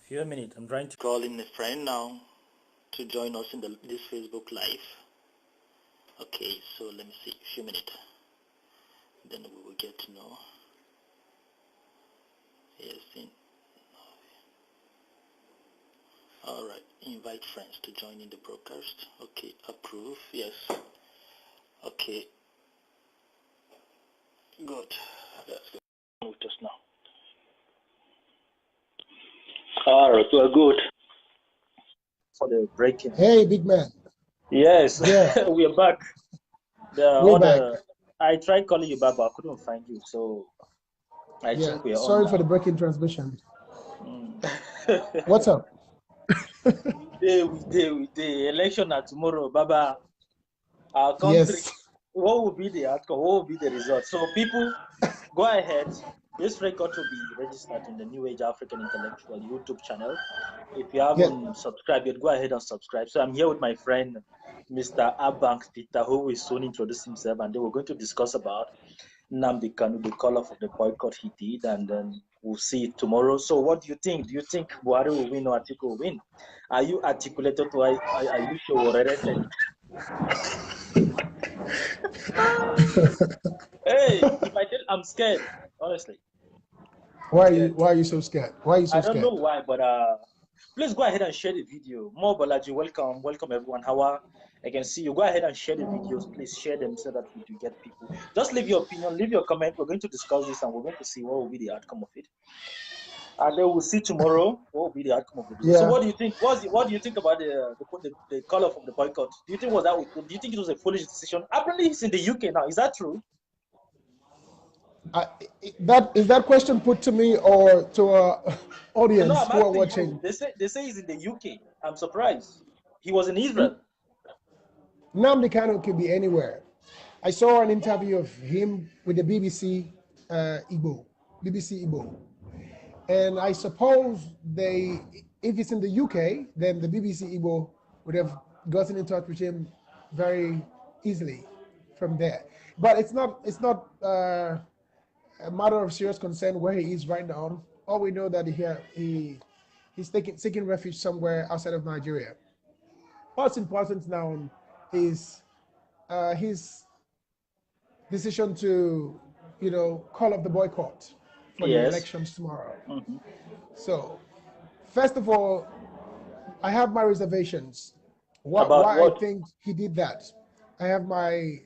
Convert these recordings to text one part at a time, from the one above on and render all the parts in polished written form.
Few minutes. I'm trying to call in a friend now to join us in this Facebook Live. Okay, so let me see. Few minutes. Then we will get to know. Yes. All right. Invite friends to join in the broadcast. Okay. Approve. Yes. Okay. Good. That's good. With us now. All right. We're good. For the breaking. Hey, big man. Yes. Yeah. We're back. We're back. I tried calling you back, but I couldn't find you. So I think we're sorry on for now. the breaking transmission. What's up? We day. Election are tomorrow, Baba. Our country. Yes. What will be the outcome? What will be the result? So people, go ahead. This record will be registered in the New Age African Intellectual YouTube channel. If you haven't subscribed yet, go ahead and subscribe. So I'm here with my friend, Mr. Abank Peter, who will soon introduce himself, and then we're going to discuss about Nnamdi Kanu, the call off of the boycott he did, and then we'll see it tomorrow. So what do you think? Do you think Buhari will win or Atiku will win? Are you articulated to are you sure? Hey, if I tell, I'm scared, honestly. Why are you so scared? Why are you so scared? I don't know why, but please go ahead and share the video. More Balaji, welcome everyone. How I can see you. Go ahead and share the videos. Please share them so that we do get people. Just leave your opinion, leave your comment. We're going to discuss this and we're going to see what will be the outcome of it. And then we'll see tomorrow what will be the outcome of the video. So what do you think? What do you think about the call off of the boycott? Do you think do you think it was a foolish decision? Apparently he's in the UK now. Is that true? Is that question put to me or to our audience who are watching? You. They say he's in the UK. I'm surprised. He was in Israel. Nnamdi Kanu could be anywhere. I saw an interview of him with the BBC Igbo. And I suppose if it's in the UK, then the BBC Igbo would have gotten in touch with him very easily from there. But it's not a matter of serious concern where he is right now. All we know that he's seeking refuge somewhere outside of Nigeria. What's important now is his decision to, call off the boycott for the elections tomorrow. Mm-hmm. So, first of all, I have my reservations. Why I think he did that. I have my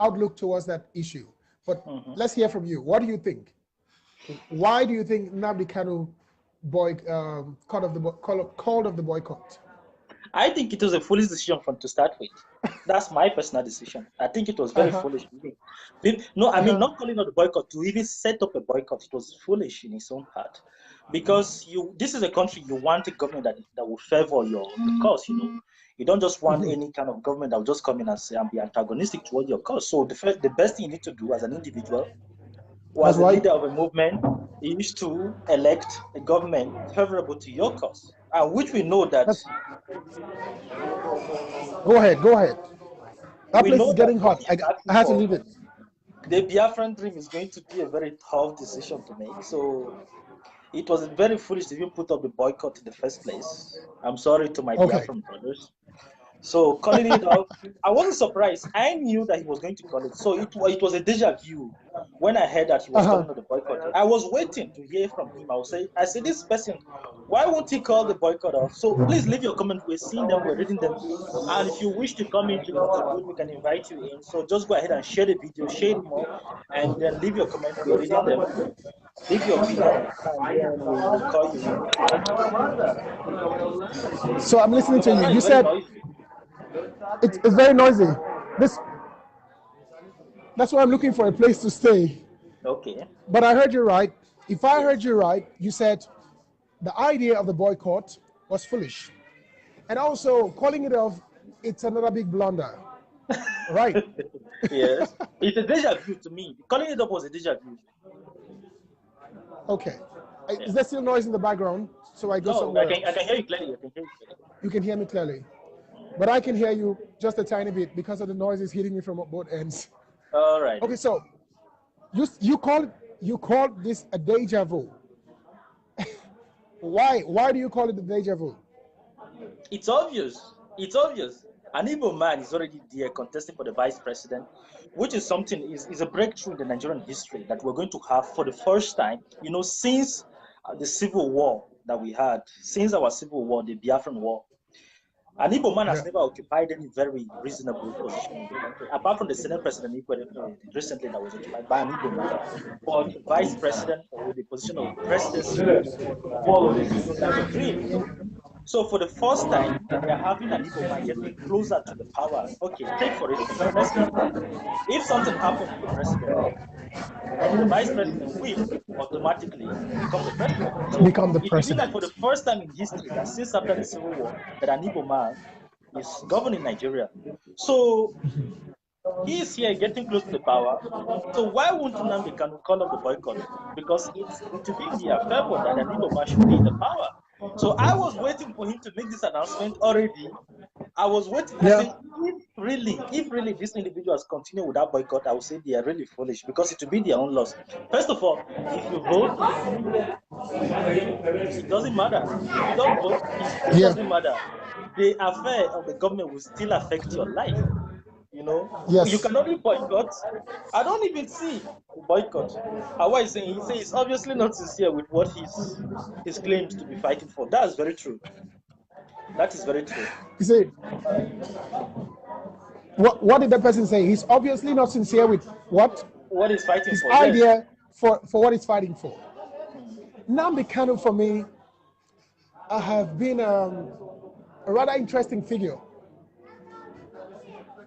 outlook towards that issue. But let's hear from you. What do you think? Why do you think Nnamdi Kanu called off the boycott? I think it was a foolish decision to start with. That's my personal decision. I think it was very foolish. No, I mean, not calling out the boycott, to even set up a boycott, it was foolish in its own part. Because this is a country, you want a government that will favor your cause, You don't just want any kind of government that will just come in and be antagonistic toward your cause. So the best thing you need to do as an individual or as a leader of a movement is to elect a government favorable to your cause. And which we know that... Go ahead. That place is getting hot. I had to leave it. The Biafran dream is going to be a very tough decision to make. So it was very foolish to even put up the boycott in the first place. I'm sorry to my Biafran brothers. So calling it off, I wasn't surprised. I knew that he was going to call it. So it was a deja vu when I heard that he was calling the boycott. I was waiting to hear from him. I said, this person, why won't he call the boycott off? So please leave your comment. We're seeing them, we're reading them. And if you wish to come in to contribute, we can invite you in. So just go ahead and share the video, share it more, and then leave your comment. We're reading them. Leave your opinion, and then we'll call you. So I'm listening to you. You said it's very noisy. That's why I'm looking for a place to stay. Okay. But I heard you right. If I heard you right, you said the idea of the boycott was foolish. And also calling it off, it's another big blunder. Right? Yes. It's a deja vu to me. Calling it off was a deja vu. Okay. Is there still noise in the background? So I go somewhere else. I can hear you clearly. You can hear me clearly. But I can hear you just a tiny bit because of the noises hitting me from both ends. All right. Okay, so you called this a deja vu. Why do you call it the deja vu? It's obvious. It's obvious. An Igbo man is already there contesting for the vice president, which is something is a breakthrough in the Nigerian history that we're going to have for the first time, since the civil war that we had, since our civil war, the Biafran war. An Igbo man has never occupied any very reasonable position in the country, apart from the Senate president recently that was occupied by an Igbo man. But vice president or the position of presidency was like a dream. So for the first time, we are having an Igbo man getting closer to the power. Okay, take for instance the president. If something happens to the president, the vice president will automatically become the president. So Become the it will be like president. for the first time in history that since after the civil war, that an Igbo man is governing Nigeria. So he is here getting close to the power. So why won't Nnamdi Kanu call off the boycott? Because it will be in their favor that an Igbo man should be in the power. So I was waiting for him to make this announcement already. I was waiting. I said, if really these individuals continue with that boycott, I would say they are really foolish because it will be their own loss. First of all, if you vote, it doesn't matter. If you don't vote, it doesn't matter. The affair of the government will still affect your life. Yes. You can only boycott. I don't even see boycott. What he's saying, he says he's obviously not sincere with what his claims to be fighting for. That's very true. That is very true. You see, what did the person say? He's obviously not sincere with what? What he's fighting his for. His idea yes. for what he's fighting for. Nnamdi Kanu, for me, I have been a rather interesting figure.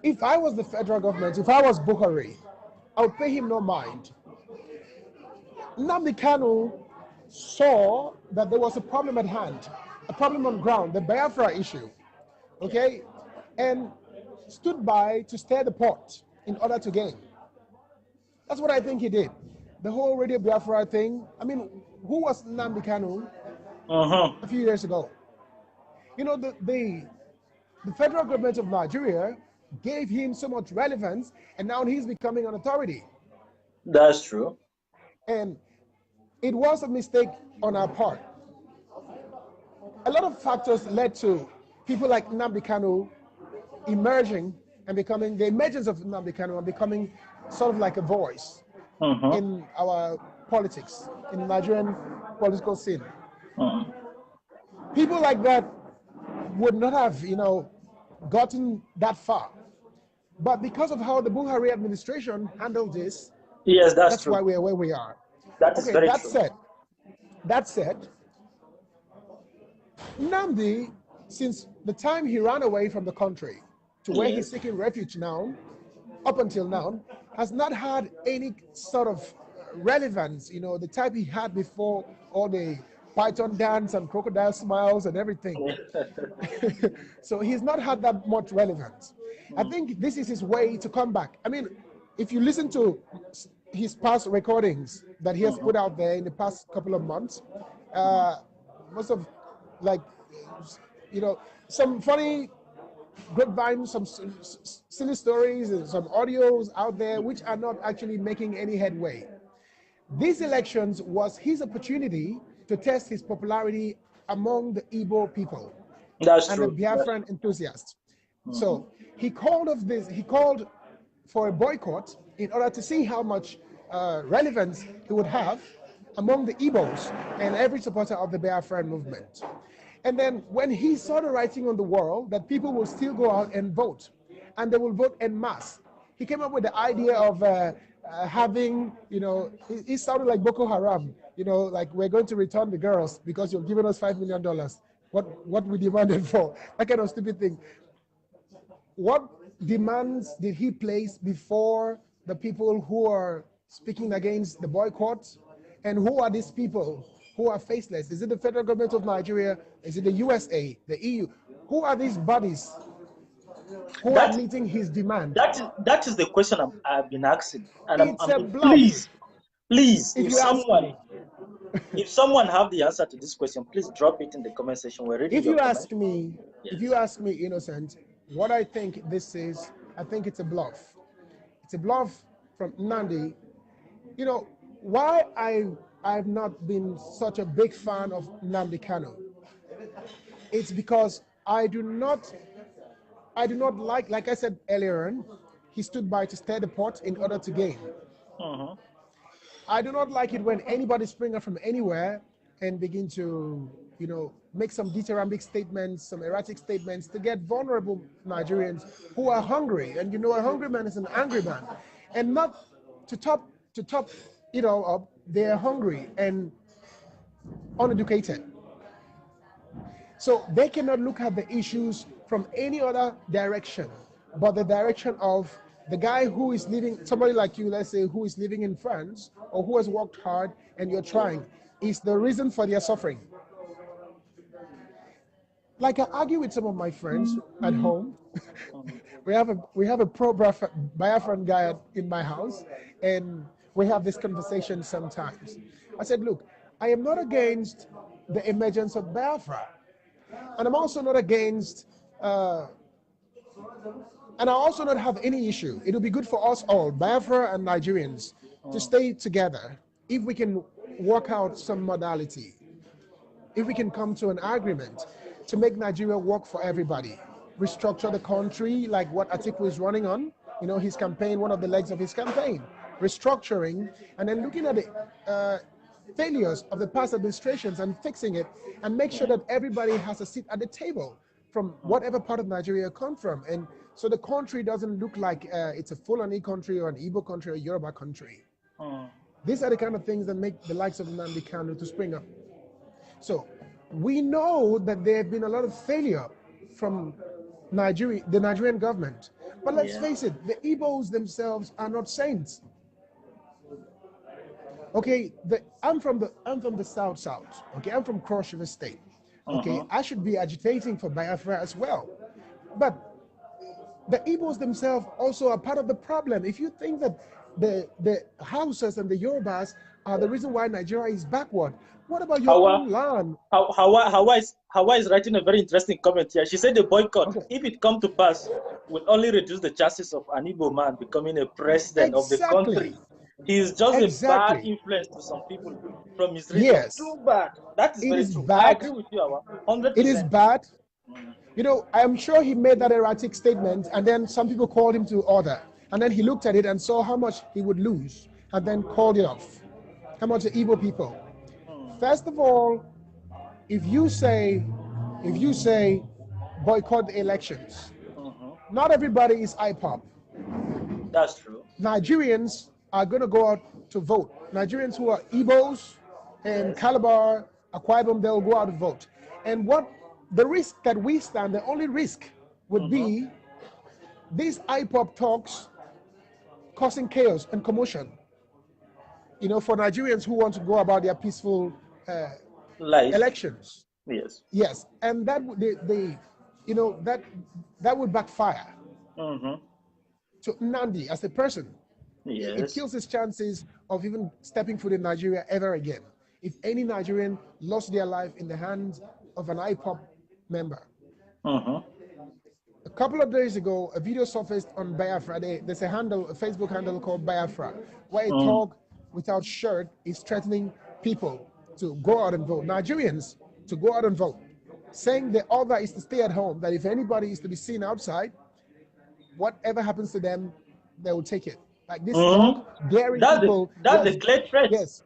If I was the federal government, if I was Buhari, I would pay him no mind. Nnamdi Kanu saw that there was a problem at hand, a problem on ground, the Biafra issue, okay, and stood by to stir the pot in order to gain. That's what I think he did. The whole Radio Biafra thing. I mean, who was Nnamdi Kanu a few years ago? The federal government of Nigeria gave him so much relevance, and now he's becoming an authority. That's true. And it was a mistake on our part. A lot of factors led to people like Nnamdi Kanu emerging and becoming, the emergence of Nnamdi Kanu and becoming sort of like a voice in our politics, in the Nigerian political scene. People like that would not have, gotten that far. But because of how the Buhari administration handled this, yes, that's true. Why we are where we are. That is very true. That said, Nnamdi, since the time he ran away from the country to where he's seeking refuge now, up until now, has not had any sort of relevance, the type he had before all the Python dance and crocodile smiles and everything. So he's not had that much relevance. I think this is his way to come back. I mean, if you listen to his past recordings that he has put out there in the past couple of months, most of, some funny grapevines, some silly stories, and some audios out there which are not actually making any headway. These elections was his opportunity to test his popularity among the Igbo people and the Biafran enthusiasts. So he called for a boycott in order to see how much relevance he would have among the Igbos and every supporter of the Biafran movement. And then when he saw the writing on the wall that people will still go out and vote, and they will vote en masse, he came up with the idea of having, he sounded like Boko Haram, like we're going to return the girls because you've given us $5 million. What we demanded for, that kind of stupid thing. What demands did he place before the people who are speaking against the boycott? And who are these people who are faceless? Is it the federal government of Nigeria? Is it the USA, the EU? Who are these bodies who are meeting his demand? That is the question I've been asking. And it's a bluff. Please, if someone have the answer to this question, please drop it in the comment section. We're reading If you ask me, Innocent, what I think this is, I think it's a bluff. It's a bluff from Nnamdi. Why I I've not been such a big fan of Nnamdi Kanu. It's because I do not like I said earlier on, he stood by to stir the pot in order to gain. I do not like it when anybody springs up from anywhere and begin to, make some dithyrambic statements, some erratic statements to get vulnerable Nigerians who are hungry. And a hungry man is an angry man. And not to top up, they're hungry and uneducated. So they cannot look at the issues from any other direction but the direction of the guy who is living, somebody like you, let's say, who is living in France or who has worked hard and you're trying, is the reason for their suffering. Like I argue with some of my friends at home. we have a pro-Biafran guy in my house, and we have this conversation sometimes. I said, look, I am not against the emergence of Biafra. And I'm also not against, and I also not have any issue. It will be good for us all, Biafra and Nigerians, to stay together if we can work out some modality, if we can come to an agreement to make Nigeria work for everybody, restructure the country like what Atiku is running on, his campaign, one of the legs of his campaign, restructuring, and then looking at the failures of the past administrations and fixing it, and make sure that everybody has a seat at the table from whatever part of Nigeria come from. And so the country doesn't look like it's a Fulani country or an Igbo country or a Yoruba country. These are the kind of things that make the likes of Nnamdi Kanu to spring up. So we know that there have been a lot of failure from the Nigerian government. But let's face it, the Igbos themselves are not saints. Okay, I'm from the South. Okay, I'm from Cross River State. Okay, I should be agitating for Biafra as well. But the Igbos themselves also are part of the problem. If you think that the Hausas and the Yorubas are the reason why Nigeria is backward, what about your own land? Hawa is writing a very interesting comment here. She said the boycott, if it come to pass, will only reduce the chances of an Igbo man becoming a president of the country. He is just a bad influence to some people from his region. Yes. Too bad. That is very true. Bad. I agree with you, Hawa. 100%. It is bad. I'm sure he made that erratic statement, and then some people called him to order. And then he looked at it and saw how much he would lose, and then called it off. How much the Igbo people? First of all, if you say boycott the elections, not everybody is IPOP. That's true. Nigerians are going to go out to vote. Nigerians who are Igbos and Calabar, Akwa Ibom, they'll go out to vote. And what the risk that we stand, the only risk would be these IPOP talks causing chaos and commotion. For Nigerians who want to go about their peaceful elections. Yes, and that that would backfire to Nnamdi as a person. It kills his chances of even stepping foot in Nigeria ever again. If any Nigerian lost their life in the hands of an IPOP member. A couple of days ago, a video surfaced on Biafra. There's a Facebook handle called Biafra, where a dog without shirt is threatening people to go out and vote, Nigerians to go out and vote, saying the order is to stay at home, that if anybody is to be seen outside, whatever happens to them, they will take it. Like this dog daring people. That's the clear threat. Yes.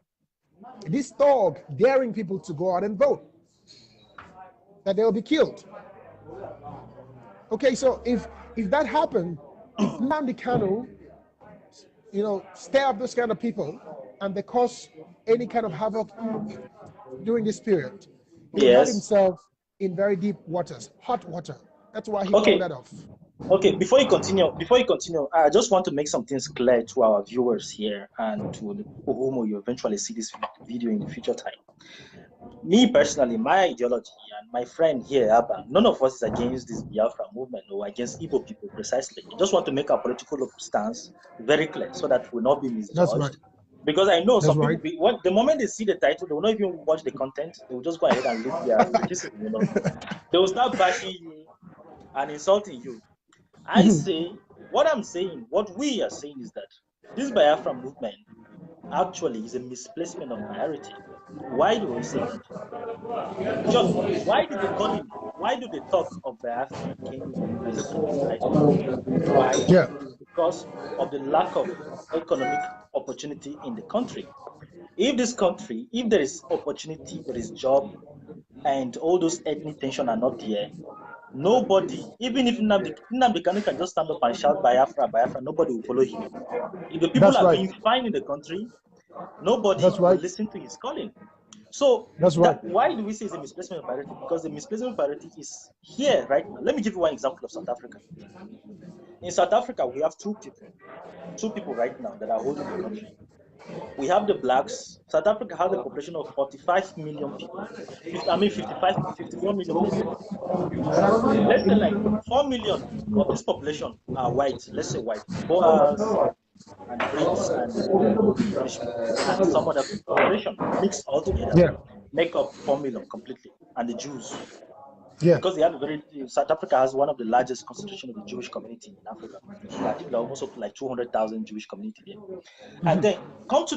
This dog daring people to go out and vote, that they will be killed. Okay, so if that happened, if Nnamdi Kanu, stir up those kind of people and they cause any kind of havoc during this period, he got himself in very deep waters, hot water. That's why he pulled that off. Okay, before you continue, I just want to make some things clear to our viewers here and to the people whom you eventually see this video in the future time. Me personally, my ideology and my friend here, Abba, none of us is against this Biafra movement or against Igbo people precisely. I just want to make our political stance very clear so that we will not be misjudged. That's right. Because I know some people, the moment they see the title, they will not even watch the content. They will just go ahead and leave their criticism. They will start bashing you and insulting you. I say, what we are saying is that this Biafra movement actually is a misplacement of priority. Why do we say that? Just why did they call him? Why do they talk of Biafra in Kenya in this title? Why? Yeah. It is because of the lack of economic opportunity in the country. If this country, if there is opportunity, there is job, and all those ethnic tension are not there, nobody, even if Nnamdi Kanu can just stand up and shout Biafra, Biafra, nobody will follow him. If the people That's are right. doing fine in the country, nobody That's will right. listen to his calling. So That's right. why do we say it's a misplacement of priority? Because the misplacement of priority is here right now. Let me give you one example of South Africa. In South Africa, we have two people right now that are holding the country. We have the blacks. South Africa has a population of 45 million people. 54 million people. Let's say like 4 million of this population are white. Let's say white. Boers and Brits and English people and some other population mixed all together Yeah. make up 4 million completely. And the Jews. Yeah. Because they have South Africa has one of the largest concentration of the Jewish community in Africa. I think there are almost up to like 200,000 Jewish community there. And then go to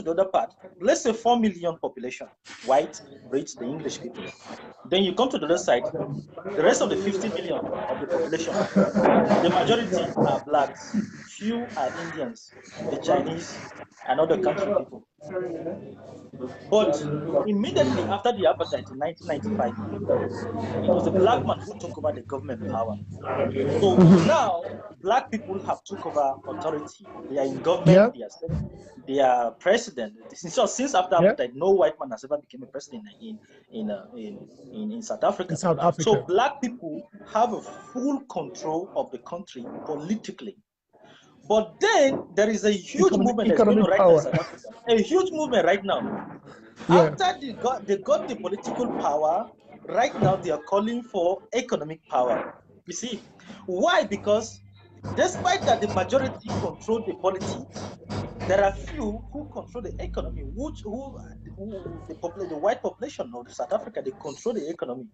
the other part. Let's say 4 million population, white, Brits, the English people. Then you come to the other side, the rest of the 50 million of the population, the majority are blacks, few are Indians, the Chinese, and other country people. But immediately after the apartheid in 1995, it was a black man who took over the government power. So now black people have took over authority. They are in government. Yeah. They are president. Since after Yeah. apartheid, no white man has ever become a president in South Africa. In South So Africa. black people have a full control of the country politically. But then there is a huge movement that's going on right now in South Africa. A huge movement right now. Yeah. After they got the political power, right now they are calling for economic power. You see, why? Because despite that the majority control the politics, there are few who control the economy. The white population of South Africa, they control the economy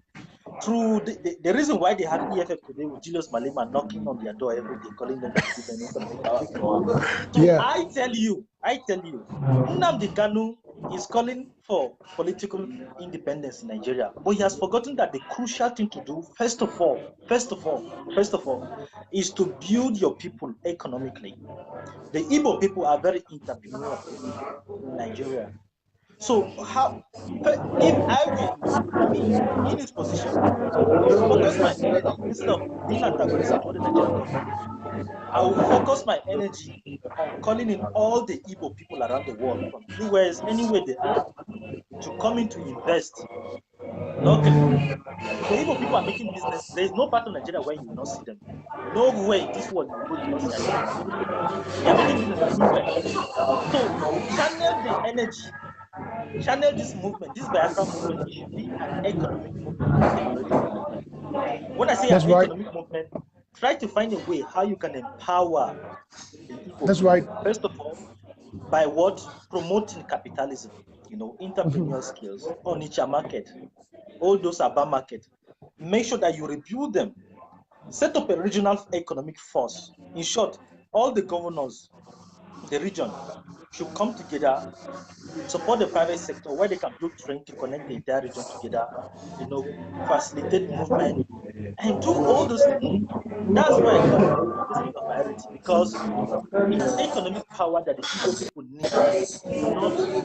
through the reason why they had EFF today with Julius Malema knocking on their door every day, calling them to give them economic power. So Yeah. I tell you, Nnamdi Kanu is calling for political independence in Nigeria, but he has forgotten that the crucial thing to do, first of all, is to build your people economically. The Igbo people are very entrepreneurial people in Nigeria. So if I were in his position, I will focus my energy instead of being antagonistic to the Nigerian government. I will focus my energy on calling in all the Igbo people around the world, from US, anywhere they are, to come in to invest locally. The Igbo people are making business. There is no part of Nigeria where you will not see them. No way this world you will go, you will not see Igbo people. They are making business everywhere. So channel the energy, channel this movement, this Biafra movement. It should be an economic movement, not a political movement. When I say an economic movement, try to find a way how you can empower the Igbo people. First of all, by what? Promoting capitalism, entrepreneurial skills, Onitsha market, all those Aba market. Make sure that you review them. Set up a regional economic force. In short, all the governors, the region, should come together, support the private sector where they can build train to connect the entire region together, facilitate movement, and do all those things. That's why I call it a misplacement of priority, because it's economic power that the Igbo people need, not a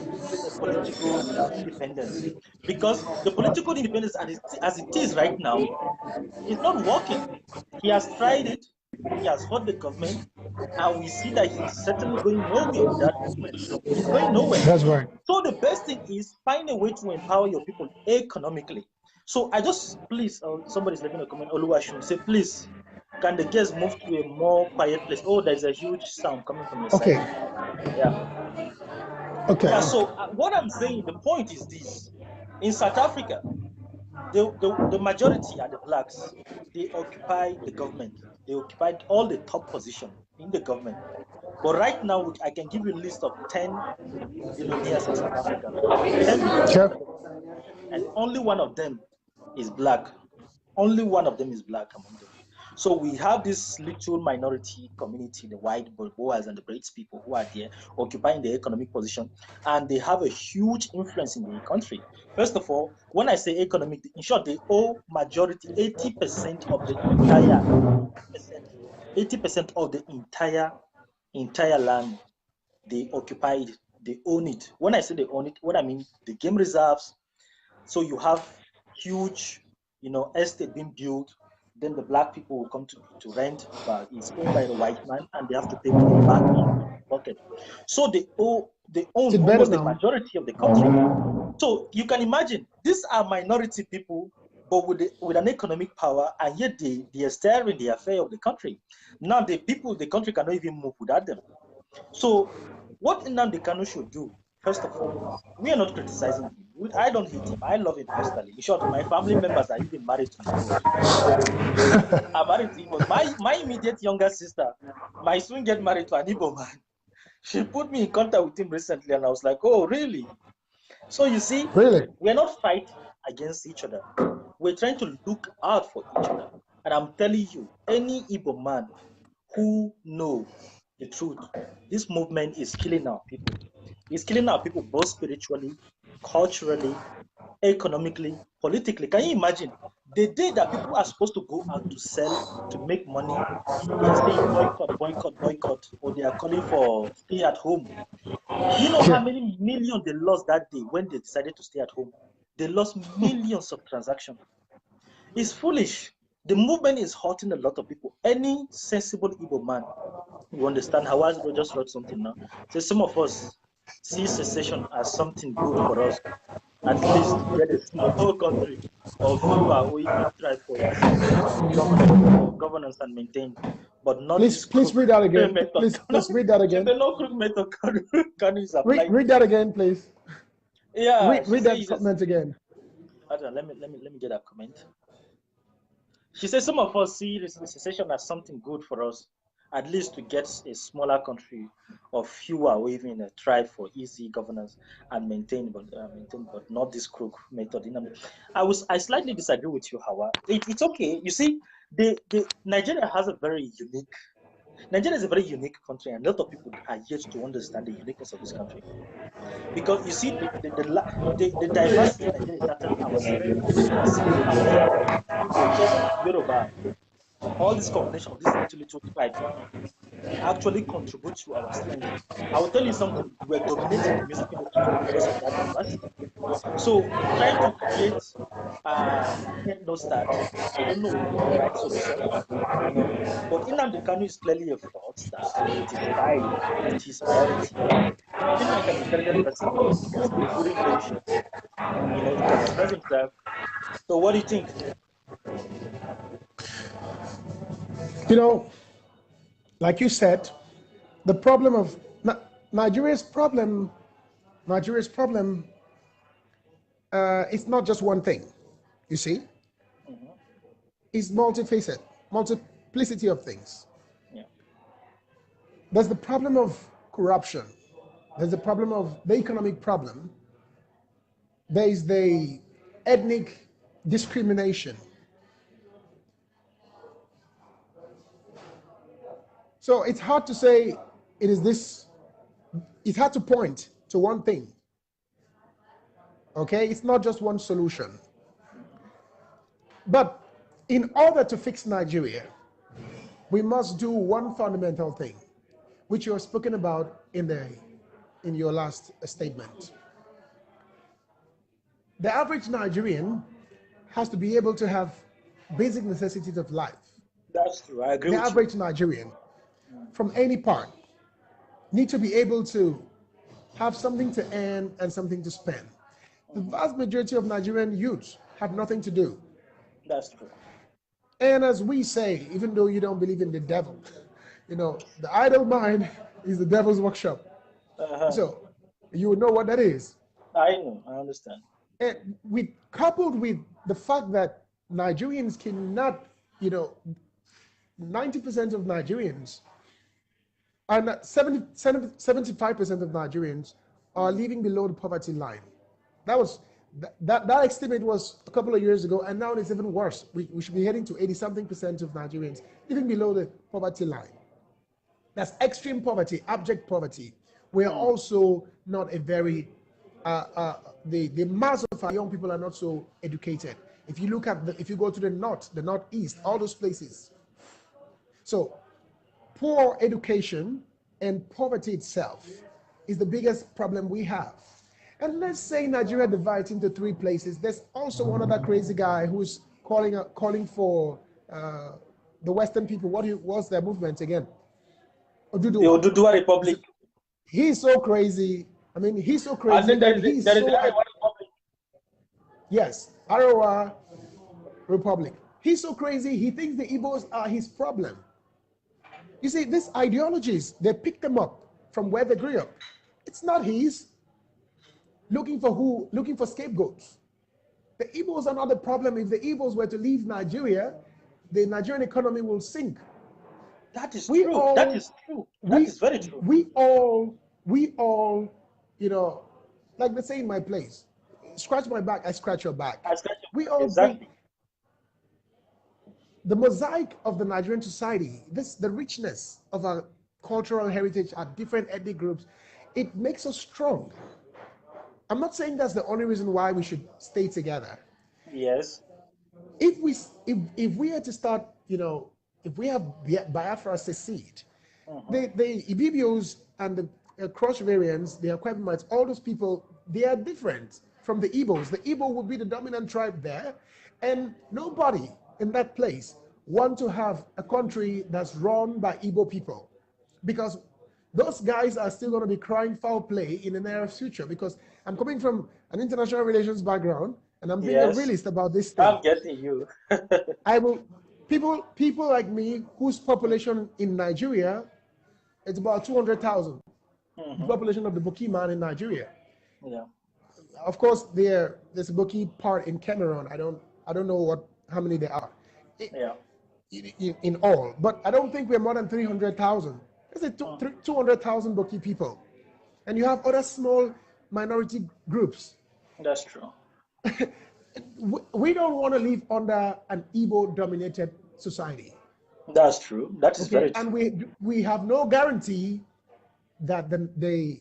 political independence. Because the political independence as it is right now is not working. He has tried it, he has fought the government, and we see that he's certainly going nowhere with that movement. He's going nowhere. That's right. So the best thing is find a way to empower your people economically. So I just, please, somebody's leaving a comment, Oluwashun, say, please, can the guests move to a more quiet place? Oh, there's a huge sound coming from your side. Yeah. Okay. Yeah, so what I'm saying, the point is this. In South Africa, the majority are the blacks. They occupy the government. They occupied all the top position in the government. But right now, I can give you a list of 10 billionaires in South Africa. 10 billionaires in South Africa. And only one of them is black. Only one of them is black among them. So we have this little minority community, the white Boas and the Braids people who are there occupying the economic position, and they have a huge influence in the country. First of all, when I say economic, in short, they owe majority 80% of the entire 80% of the entire land they occupied, they own it. When I say they own it, what I mean, the game reserves. So you have huge, estate being built. Then the black people will come to rent, but it's owned by the white man, and they have to pay money back into the pocket. So they own almost the majority of the country. So you can imagine, these are minority people, but with an economic power, and yet they are steering the affair of the country. Now the country cannot even move without them. So what Nnamdi Kanu should do, first of all, we are not criticizing him. I don't hate him. I love him personally. In short, my family members are even married to the Igbos. I'm married to Igbos. My immediate younger sister might soon get married to an Igbo man. She put me in contact with him recently, and I was like, oh, really? So you see, we're not fighting against each other. We're trying to look out for each other. And I'm telling you, any Igbo man who knows the truth, this movement is killing our people. It's killing our people both spiritually, culturally, economically, politically. Can you imagine? The day that people are supposed to go out to sell, to make money, they are saying boycott, boycott, boycott, or they are calling for stay at home. Do you know how many millions they lost that day when they decided to stay at home? They lost millions of transactions. It's foolish. The movement is hurting a lot of people. Any sensible Igbo man, you understand how I just wrote something now. So some of us see secession as something good for us, at least to get a small country of fewer or even tribe for easy governance and maintain, but not please, this please read that again. Please read that again. No crook method can is applied. Read that again, please. Yeah, read that comment again. Let me get that comment. She says some of us see secession as something good for us, at least to get a smaller country of fewer or even a tribe for easy governance and maintain, but not this crook method. I slightly disagree with you, Hawa. It's okay. You see, Nigeria has a very unique. Nigeria is a very unique country, and a lot of people are yet to understand the uniqueness of this country. Because you see, the diversity in Nigeria is actually our strength. You see, Igbo, Yoruba, all this combination of these little tribes actually contribute to our strength. I will tell you something, we're dominating the music industry because of that diversity. So trying to create no start, I don't know, would be the right solution, But Nnamdi Kanu is clearly a fraudster. It is time, it is priority. He seems like an intelligent person. He has good information. He can express himself. So what do you think? Like you said, the problem of Nigeria's problem it's not just one thing, you see. It's multifaceted, multiplicity of things. Yeah. There's the problem of corruption. There's the problem of the economic problem. There is the ethnic discrimination. So it's hard to say it is this, it's hard to point to one thing. Okay, it's not just one solution. But in order to fix Nigeria, we must do one fundamental thing, which you have spoken about in your last statement. The average Nigerian has to be able to have basic necessities of life. That's true. I agree with you. The average Nigerian, from any part, need to be able to have something to earn and something to spend. The vast majority of Nigerian youths have nothing to do. That's true. And as we say, even though you don't believe in the devil, the idle mind is the devil's workshop. So you know what that is. I know, I understand. And coupled with the fact that Nigerians cannot, 90% of Nigerians are not, 75% of Nigerians are living below the poverty line. That estimate was a couple of years ago, and now it's even worse. We should be heading to 80-something% of Nigerians living below the poverty line. That's extreme poverty, abject poverty. We're also not a very, the mass of our young people are not so educated. If you look at, if you go to the north, the northeast, all those places. So poor education and poverty itself is the biggest problem we have. And let's say Nigeria divides into 3 places. There's also one other crazy guy who's calling for the Western people. What's their movement again? The Oduduwa Republic. He's so crazy. I mean, he's so crazy. And then there is the Arewa Republic. Yes, Arewa Republic. He's so crazy. He thinks the Igbos are his problem. You see, these ideologies, they pick them up from where they grew up. It's not his. Looking for who? Looking for scapegoats. The Igbos are not the problem. If the Igbos were to leave Nigeria, the Nigerian economy will sink. That is true. That is true. That is very true. We all, you know, like they say in my place, scratch my back, I scratch your back. We all exactly. The mosaic of the Nigerian society, the richness of our cultural heritage, our different ethnic groups, it makes us strong. I'm not saying that's the only reason why we should stay together. Yes. If we are to start, you know, if we have Biafra secede, the Ibibios and the cross variants, the Akwebimites, all those people, they are different from the Igbos. The Igbo would be the dominant tribe there, and nobody in that place want to have a country that's run by Igbo people, because those guys are still going to be crying foul play in the near future. Because I'm coming from an international relations background, and I'm being a realist about this thing. I'm getting you. People like me, whose population in Nigeria, it's about 200,000. The population of the Boki man in Nigeria. Yeah. Of course, there's a Boki part in Cameroon. I don't know how many there are. In all, but I don't think we're more than 300,000. There's 200,000 Boki people, and you have other small minority groups. That's true. We don't want to live under an Igbo-dominated society. That's true. That is very true. And we have no guarantee that the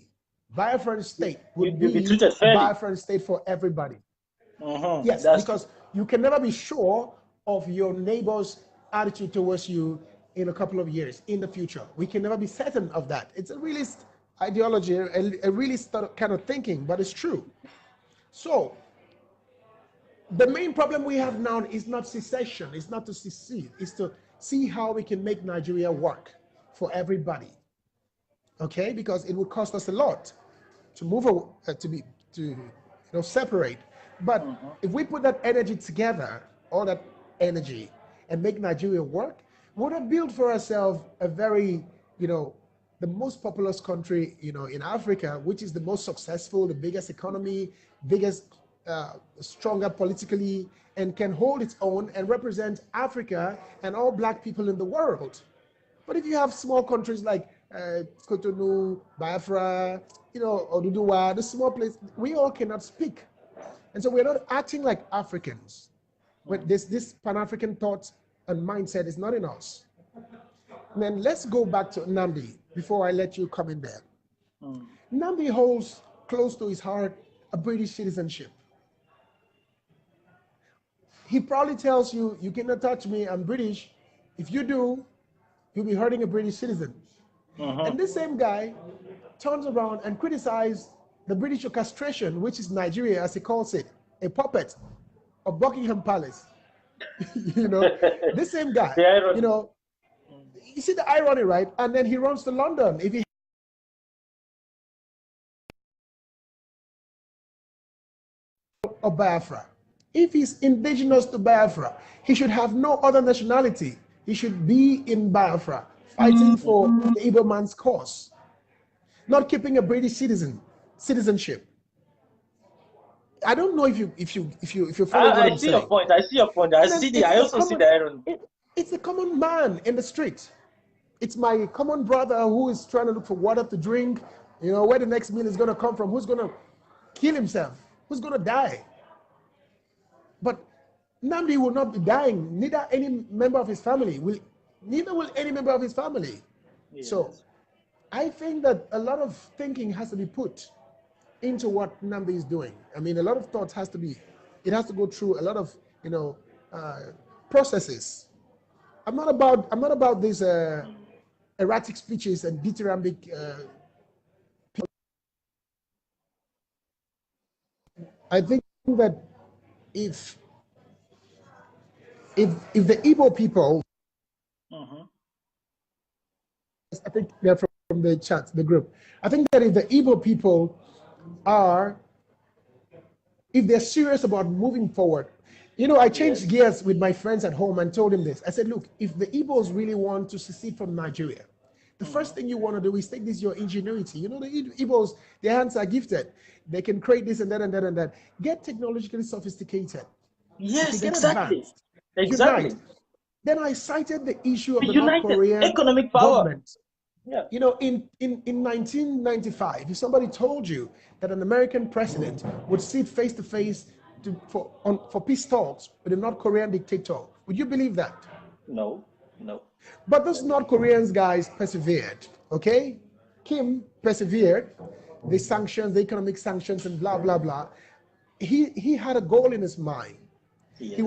Biafran state would be treated fairly. Biafran state for everybody. Yes, because you can never be sure of your neighbor's attitude towards you in a couple of years in the future. We can never be certain of that. It's a realist ideology, a realist kind of thinking, but it's true. So the main problem we have now is not secession, it's not to secede, it's to see how we can make Nigeria work for everybody. Okay, because it would cost us a lot to move to separate. But if we put that energy together, all that energy, and make Nigeria work, we would have built for ourselves a very, the most populous country, in Africa, which is the most successful, the biggest economy, stronger politically, and can hold its own and represent Africa and all black people in the world. But if you have small countries like Cotonou, Biafra, Oduduwa, the small place, we all cannot speak. And so we're not acting like Africans. But this Pan-African thought and mindset is not in us. And then let's go back to Nnamdi before I let you come in there. Nnamdi holds close to his heart a British citizenship. He probably tells you, you cannot touch me, I'm British. If you do, you'll be hurting a British citizen. And this same guy turns around and criticizes the British orchestration, which is Nigeria, as he calls it, a puppet of Buckingham Palace. This same guy, you see the irony, right? And then he runs to London. If he of Biafra, if he's indigenous to Biafra, he should have no other nationality. He should be in Biafra, fighting for the Igbo man's cause, not keeping a British citizenship. I don't know if you follow what I'm saying. Your point. I see your point. I also see the irony. It's a common man in the street. It's my common brother who is trying to look for water to drink. Where the next meal is going to come from. Who's going to kill himself? Who's going to die? But Nnamdi will not be dying, neither any member of his family will, neither will any member of his family. Yes. So I think that a lot of thinking has to be put into what Nnamdi is doing. I mean, a lot of thoughts has to be, it has to go through a lot of, processes. I'm not about these erratic speeches and dithyrambic. I think that if the Igbo people, I think they're from the chat, the group. I think that if the Igbo people are, if they're serious about moving forward, I changed gears with my friends at home and told them this. I said, look, if the Igbos really want to secede from Nigeria, the first thing you want to do is take this your ingenuity. The Igbos, their hands are gifted. They can create this and that and that and that. Get technologically sophisticated. Yes, exactly. Advanced. Exactly. Unite. Then I cited the issue of the North Korean economic power. Government. Yeah. In 1995, if somebody told you that an American president would sit face to face for peace talks with a North Korean dictator, would you believe that? No. But those North Koreans guys persevered, okay? Kim persevered, the sanctions, the economic sanctions and blah, blah, blah. He had a goal in his mind. Yes. He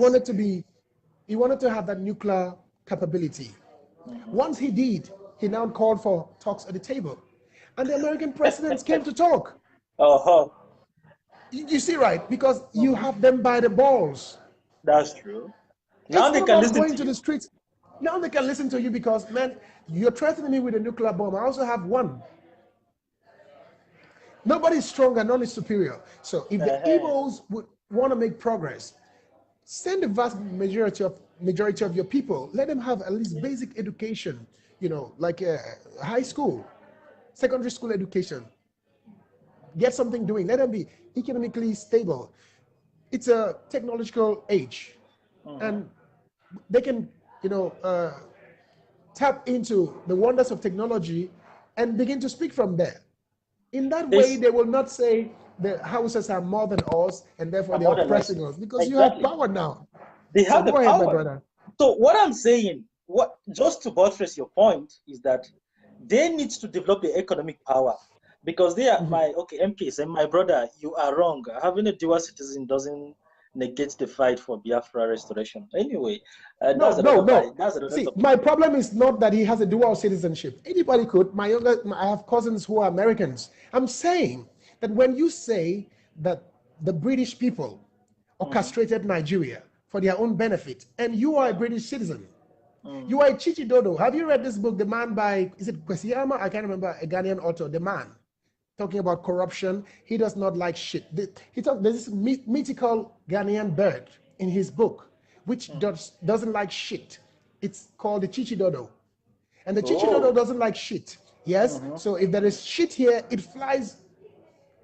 wanted to have that nuclear capability. Once he did, he now called for talks at the table. And the American presidents came to talk. You see, right? Because you have them by the balls. That's true. Now they can listen to the streets. Now they can listen to you because, man, you're threatening me with a nuclear bomb. I also have one. Nobody's stronger, none is superior. So if the Igbos would want to make progress, send the vast majority of your people. Let them have at least basic education, like high school, secondary school education. Get something doing. Let them be economically stable. It's a technological age, and they can, tap into the wonders of technology and begin to speak from there. In that way, they will not say the houses are more than us and therefore they're oppressing us, because you have power now. They have the power. Ahead, my brother. So what I'm saying, just to buttress your point, is that they need to develop the economic power, because they are MPs, and my brother, you are wrong. Having a dual citizen doesn't negate the fight for Biafra restoration. Anyway, no. See, my problem is not that he has a dual citizenship. Anybody could. I have cousins who are Americans. I'm saying that when you say that the British people orchestrated Nigeria for their own benefit, and you are a British citizen, you are a Chichi Dodo. Have you read this book, The Man by, is it Kwesiyama? I can't remember, a Ghanaian author, The Man, talking about corruption. He does not like shit. There's this mythical Ghanaian bird in his book, which doesn't like shit. It's called the Chichi Dodo. And the Chichi Dodo doesn't like shit. Yes? So if there is shit here, it flies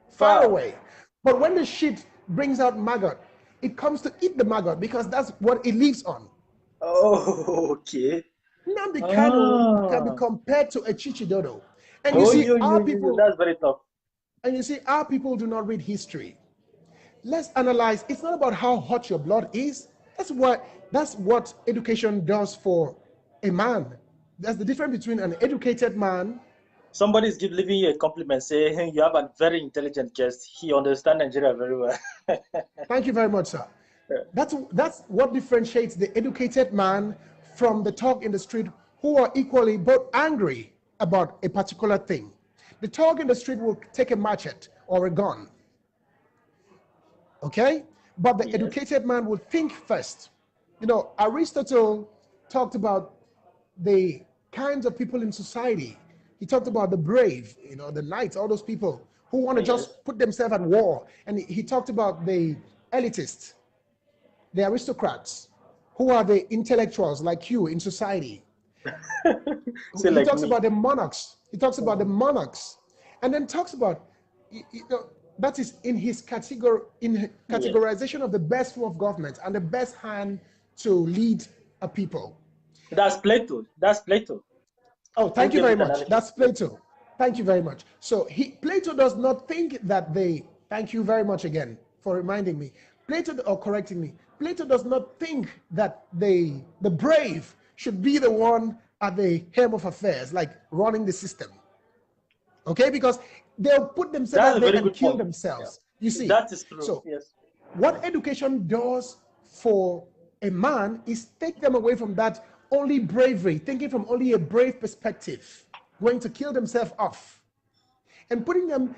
far away. But when the shit brings out maggot, it comes to eat the maggot because that's what it lives on. Oh, okay. Nnamdi Kanu can be compared to a Chichi Dodo. And you see, our people, that's very tough. And you see, our people do not read history. Let's analyze. It's not about how hot your blood is. That's what education does for a man. That's the difference between an educated man. Somebody's giving you a compliment, saying you have a very intelligent guest. He understands Nigeria very well. Thank you very much, sir. That's what differentiates the educated man from the talk in the street who are equally both angry about a particular thing. The talk in the street will take a machete or a gun, okay? But the educated man will think first. Aristotle talked about the kinds of people in society. He talked about the brave, the knights, all those people who want to just put themselves at war. And he talked about the elitists, the aristocrats, who are the intellectuals like you in society. He talks about the monarchs. He talks about the monarchs, and then talks about, that is in his categorization of the best form of government and the best hand to lead a people. That's Plato. That's Plato. Oh, thank you very much. That's Plato. Thank you very much. So Plato does not think that thank you very much again for reminding me. Plato, or correcting me, Plato does not think that the brave should be the one at the helm of affairs, like running the system. Okay, because they'll put themselves That's out a there very and good kill point. themselves. Yeah. You see, That is true. so Yes. what education does for a man is take them away from that only bravery, thinking from only a brave perspective, going to kill themselves off, and putting them,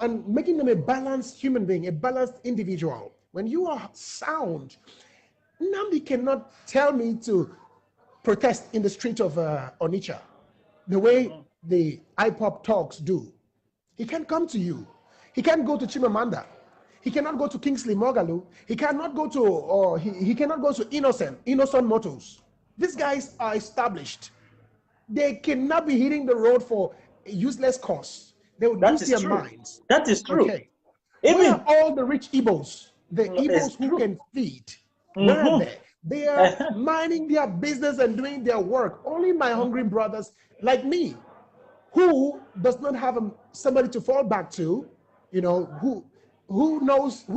and making them a balanced human being, a balanced individual. When you are sound, Nnamdi cannot tell me to protest in the street of Onitsha the way the IPOP talks do. He can't come to you. He can't go to Chimamanda. He cannot go to Kingsley Mogalu. He cannot go to, or he cannot go to Innocent Motors. These guys are established. They cannot be hitting the road for a useless cause. They would lose their minds. That is true. Okay. Where are all the rich Igbos? The Igbos who can feed? Where are they? They are minding their business and doing their work. Only my hungry brothers like me, who does not have somebody to fall back to, who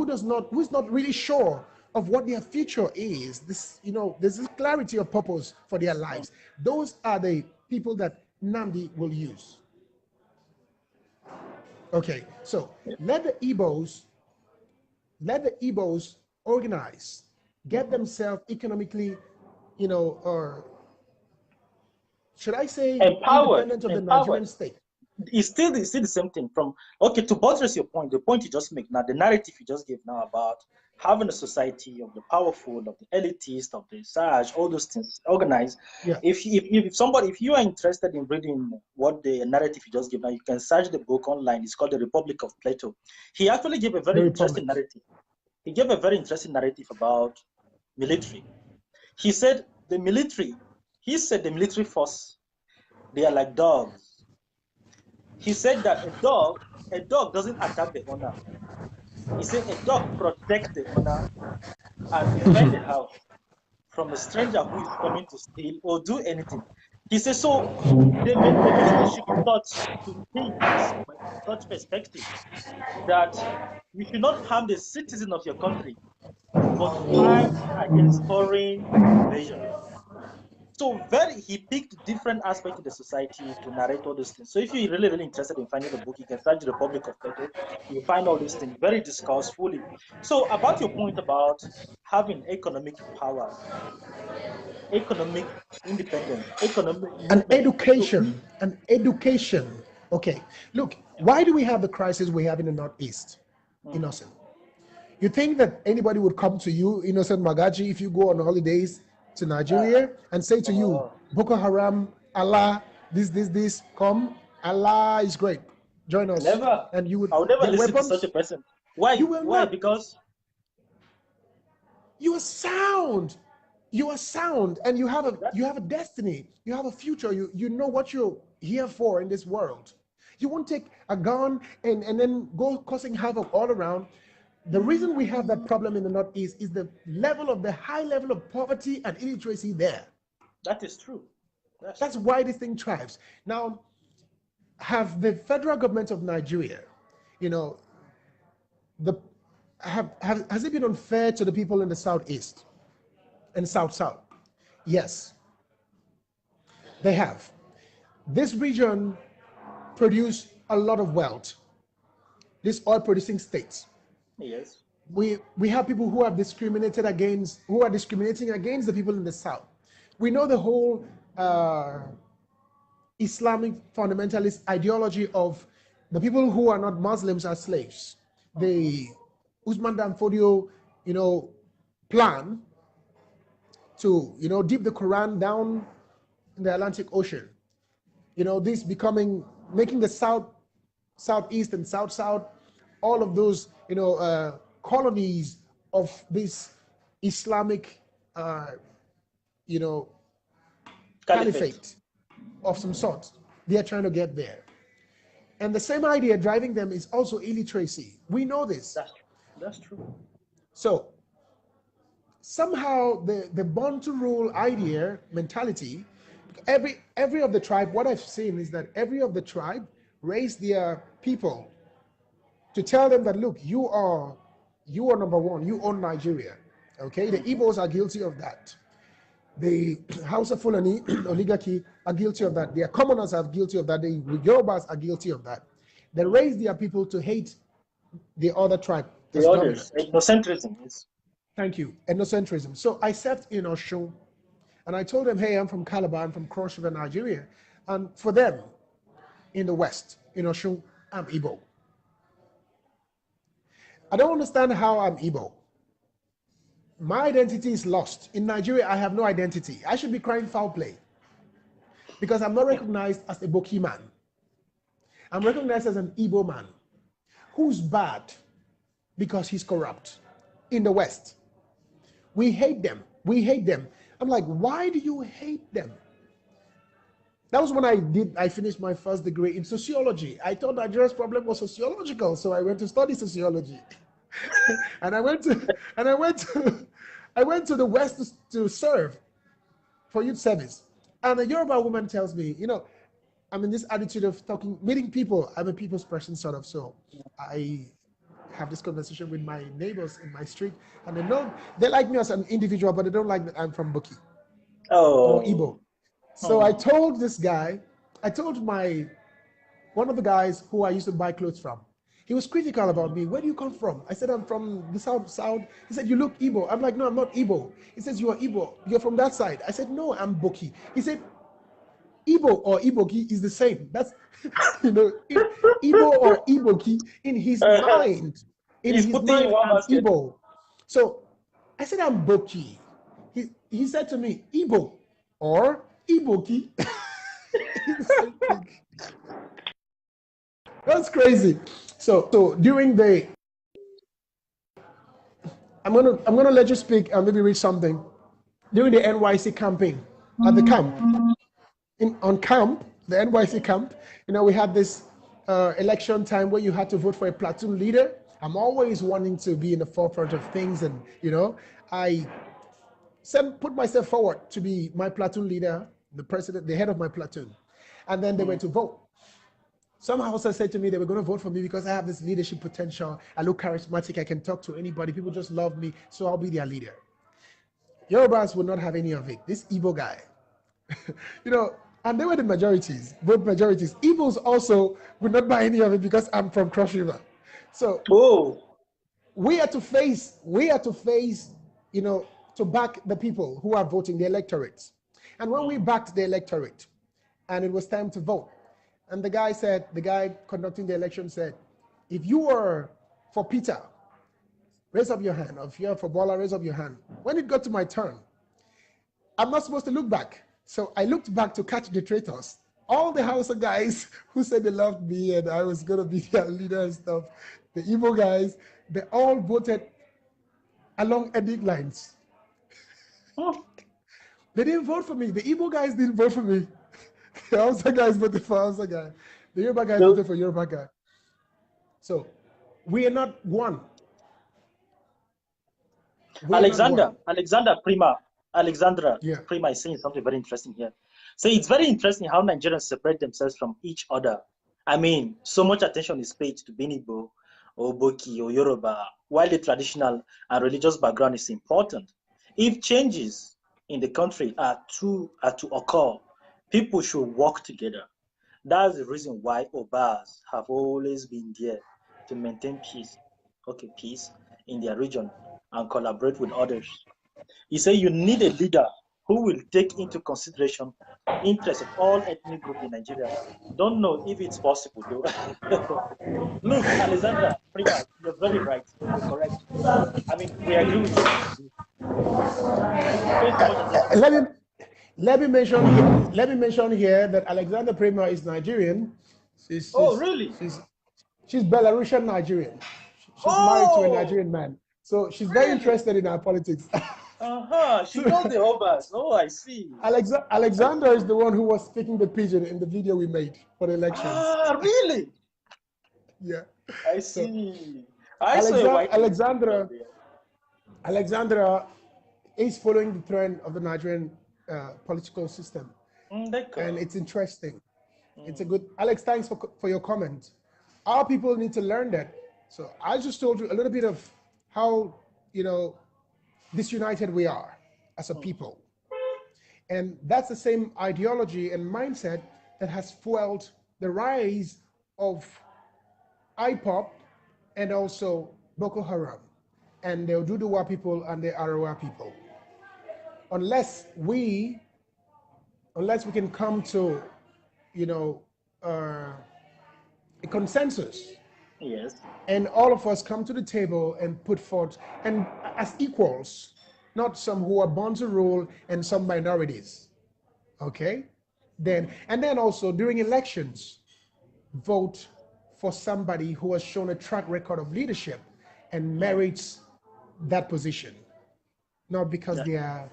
is not really sure of what their future is. There's this clarity of purpose for their lives. Those are the people that Nnamdi will use. Okay, so let the Igbos organize, get themselves economically, or should I say independent of the Nigerian state. It's still the same thing. To buttress your point, the point you just make now, the narrative you just gave now about having a society of the powerful, of the elitist, of the sage, all those things organized. Yeah. If you are interested in reading what the narrative you just gave now, you can search the book online. It's called The Republic of Plato. He actually gave a very interesting narrative. He gave a very interesting narrative about military. He said the military force, they are like dogs. He said that a dog doesn't attack the owner. He said a dog protects the owner and defends the house from a stranger who is coming to steal or do anything. He says, so the military should be taught to think from such perspective that you should not harm the citizen of your country, but fight against foreign invasion. So he picked different aspects of the society to narrate all these things. So if you're really, really interested in finding the book, you can search the Republic of Plato. You'll find all these things very discussed fully. So about your point about having economic power, economic independence, and education. Okay, look, why do we have the crisis we have in the Northeast? Innocent. You think that anybody would come to you, Innocent Magaji, if you go on holidays to Nigeria and say to you, Boko Haram, Allah, this, come, Allah is great, join us. Never. And you would. I would never listen to such a person. Why? You will Why? not. Because you are sound. You are sound, and you have a destiny. You have a future. You know what you're here for in this world. You won't take a gun and then go causing havoc all around. The reason we have that problem in the Northeast is the high level of poverty and illiteracy there. That is true. That's why this thing thrives. Now, have the federal government of Nigeria, has it been unfair to the people in the Southeast and South? Yes, they have. This region produced a lot of wealth. These oil-producing states. Yes. We have people who are discriminating against the people in the South. We know the whole Islamic fundamentalist ideology of the people who are not Muslims are slaves. The Usman Dan Fodio, plan to, dip the Quran down in the Atlantic Ocean. This making the Southeast and South, all of those, colonies of this Islamic, caliphate of some sort. They are trying to get there. And the same idea driving them is also illiteracy. We know this. That's true. So somehow the born to rule idea, mentality, every of the tribe, what I've seen is that every of the tribe raised their people to tell them that, look, you are You are number one. You own Nigeria. Okay, the Igbos are guilty of that. The House of Fulani oligarchy are guilty of that. The commoners are guilty of that. The Yorubas are guilty of that. They raise their people to hate the other tribe that's The others, dominant. ethnocentrism is. Thank you. Ethnocentrism. So I sat in Oshun and I told them, hey, I'm from Calabar, I'm from Cross River, Nigeria. And for them, in the West, in Oshun, I'm Igbo. I don't understand how I'm Igbo. My identity is lost. In Nigeria, I have no identity. I should be crying foul play because I'm not recognized as a Boki man. I'm recognized as an Igbo man who's bad because he's corrupt in the West. We hate them. We hate them. I'm like, why do you hate them? That was when I finished my first degree in sociology. I thought Nigeria's problem was sociological, so I went to study sociology. and I went to the West to serve for youth service. And a Yoruba woman tells me, you know, I'm in this attitude of meeting people. I'm a people's person, sort of. So I have this conversation with my neighbors in my street, and they like me as an individual, but they don't like that I'm from Buki or Igbo. So I told this guy, one of the guys who I used to buy clothes from. He was critical about me. Where do you come from? I said, I'm from the south. He said, you look Igbo. I'm like, no, I'm not Igbo. He says, you are Igbo. You're from that side. I said, no, I'm Buki. He said, Igbo or Iboki is the same. That's, you know, Igbo or Iboki in his mind. In his mind, I'm Igbo. So I said, I'm Boki. He said to me, Igbo or Iboki. That's crazy. So during the, I'm gonna let you speak and maybe read something. During the NYC campaign at the camp, the NYC camp, you know, we had this election time where you had to vote for a platoon leader. I'm always wanting to be in the forefront of things, and you know, I put myself forward to be my platoon leader, the president, the head of my platoon, and then they went to vote. Some Hausa said to me they were going to vote for me because I have this leadership potential. I look charismatic. I can talk to anybody. People just love me, so I'll be their leader. Yorubas would not have any of it. This Igbo guy, you know, and they were the majorities, both majorities. Igbos also would not buy any of it because I'm from Cross River. So we had to face, you know, to back the people who are voting, the electorate. And when we backed the electorate, and it was time to vote, and the guy conducting the election said, if you are for Peter, raise up your hand. Or if you're for Bola, raise up your hand. When it got to my turn, I'm not supposed to look back. So I looked back to catch the traitors. All the Hausa guys who said they loved me and I was going to be their leader and stuff, the Igbo guys, they all voted along ethnic lines. They didn't vote for me. The Igbo guys didn't vote for me. The Hausa guys voted for Hausa guy. The Yoruba guys voted for Yoruba guy. So we are not one. Alexandra Prima is saying something very interesting here. So it's very interesting how Nigerians separate themselves from each other. I mean, so much attention is paid to Benibo or Boki or Yoruba, while the traditional and religious background is important. If changes in the country are to occur, people should work together. That's the reason why Obas have always been there to maintain peace in their region and collaborate with others. He said you need a leader who will take into consideration interests of all ethnic groups in Nigeria. Don't know if it's possible though. Look, Alexandra, Prima, you're very right. You're correct. I mean, we agree with you. Let me mention here that Alexander Prima is Nigerian. Really? She's Belarusian Nigerian. She's married to a Nigerian man. So she's very interested in our politics. She knows the Obas. Oh, I see. Alexander is the one who was speaking the pigeon in the video we made for the elections. Really? Yeah. I see. Alexandra is following the trend of the Nigerian political system. And it's interesting. It's a good, Alex, thanks for your comment. Our people need to learn that. So I just told you a little bit of how, disunited we are as a people. And that's the same ideology and mindset that has fueled the rise of IPOP and also Boko Haram and the Oduduwa people and the Arawa people. Unless we can come to, a consensus. Yes. And all of us come to the table and put forth, and as equals, not some who are born to rule and some minorities. Okay? And then also during elections, vote for somebody who has shown a track record of leadership and merits that position. Not because they are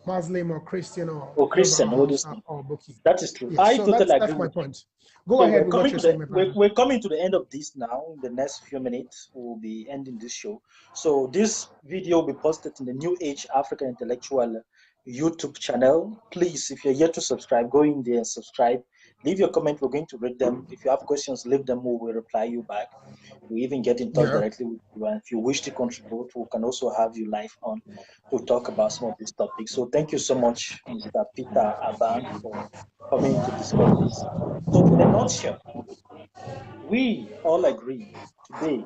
Muslim or Christian or Christian, all those things. or Buki. That is true. Yes, I so totally agree that's my with point. you. Go So ahead with what you're saying, my brother. we're coming to the end of this now. In the next few minutes, we'll be ending this show. So this video will be posted in the New Age African Intellectual YouTube channel. Please, if you're yet to subscribe, go in there and subscribe. Leave your comment. We're going to read them. If you have questions, leave them. We will reply you back. We even get in touch directly with you. And if you wish to contribute, we can also have you live on to talk about some of these topics. So thank you so much, Mr. Peter Aban, for coming to discuss this. So in a nutshell, we all agree today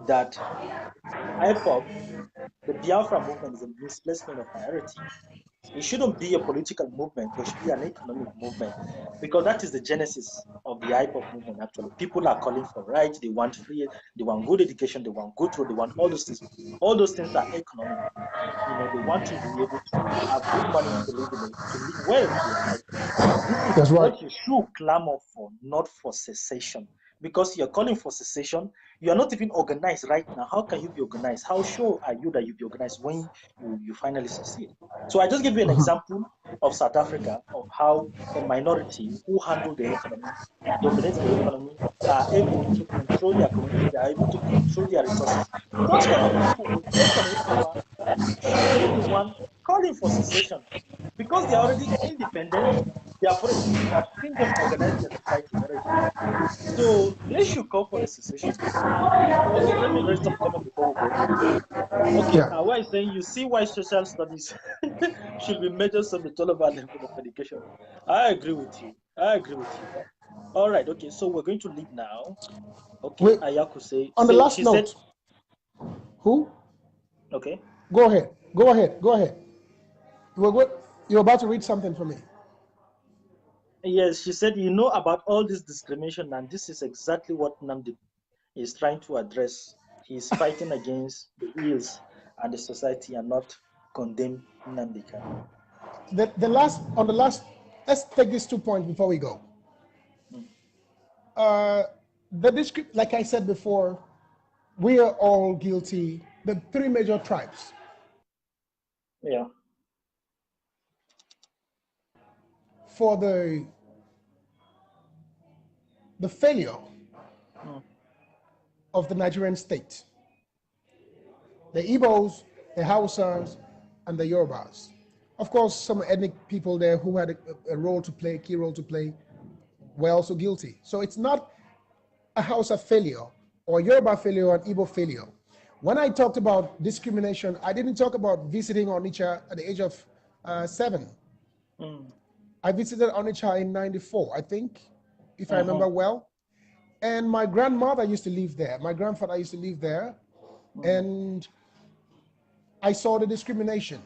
that IPOP, the Biafra movement, is a misplacement of priority. It shouldn't be a political movement, but it should be an economic movement, because that is the genesis of the IPOP movement. Actually, people are calling for rights. They want free, they want good education, they want good road, they want all those things. All those things are economic. They want to be able to have good money to live well in their life. This is That's right. what you should clamor for, not for secession. Because you're calling for secession, you are not even organized right now. How can you be organized? How sure are you that you'll be organized when you finally succeed? So I just give you an example of South Africa, of how a minority who handle the economy, dominate the economy, are able to control their community, they are able to control their resources. Such kind of people with economic power should be the one calling for secession, because they are already independent. They are free. We have seen them organize their society very well. So they should call for the secession. Okay, let me read some comments before we go. Okay, why is saying you see why social studies should be measured on the total level of education. I agree with you. All right, okay, so we're going to leave now. Okay, Ayaku on the last note, said, who? Okay. Go ahead. You're about to read something for me. Yes, she said, about all this discrimination, and this is exactly what Nnamdi is trying to address. He's fighting against the ills and the society and not condemn Nnamdi Kanu. Let's take these 2 points before we go. Like I said before, we are all guilty. The 3 major tribes. Yeah. For the failure of the Nigerian state. The Igbos, the Hausas, and the Yorubas. Of course, some ethnic people there who had a key role to play, were also guilty. So it's not a Hausa failure or Yoruba failure or an Igbo failure. When I talked about discrimination, I didn't talk about visiting Onitsha at the age of 7. I visited Onitsha in 94, I think, if I remember well. And my grandmother used to live there. My grandfather used to live there. And I saw the discrimination.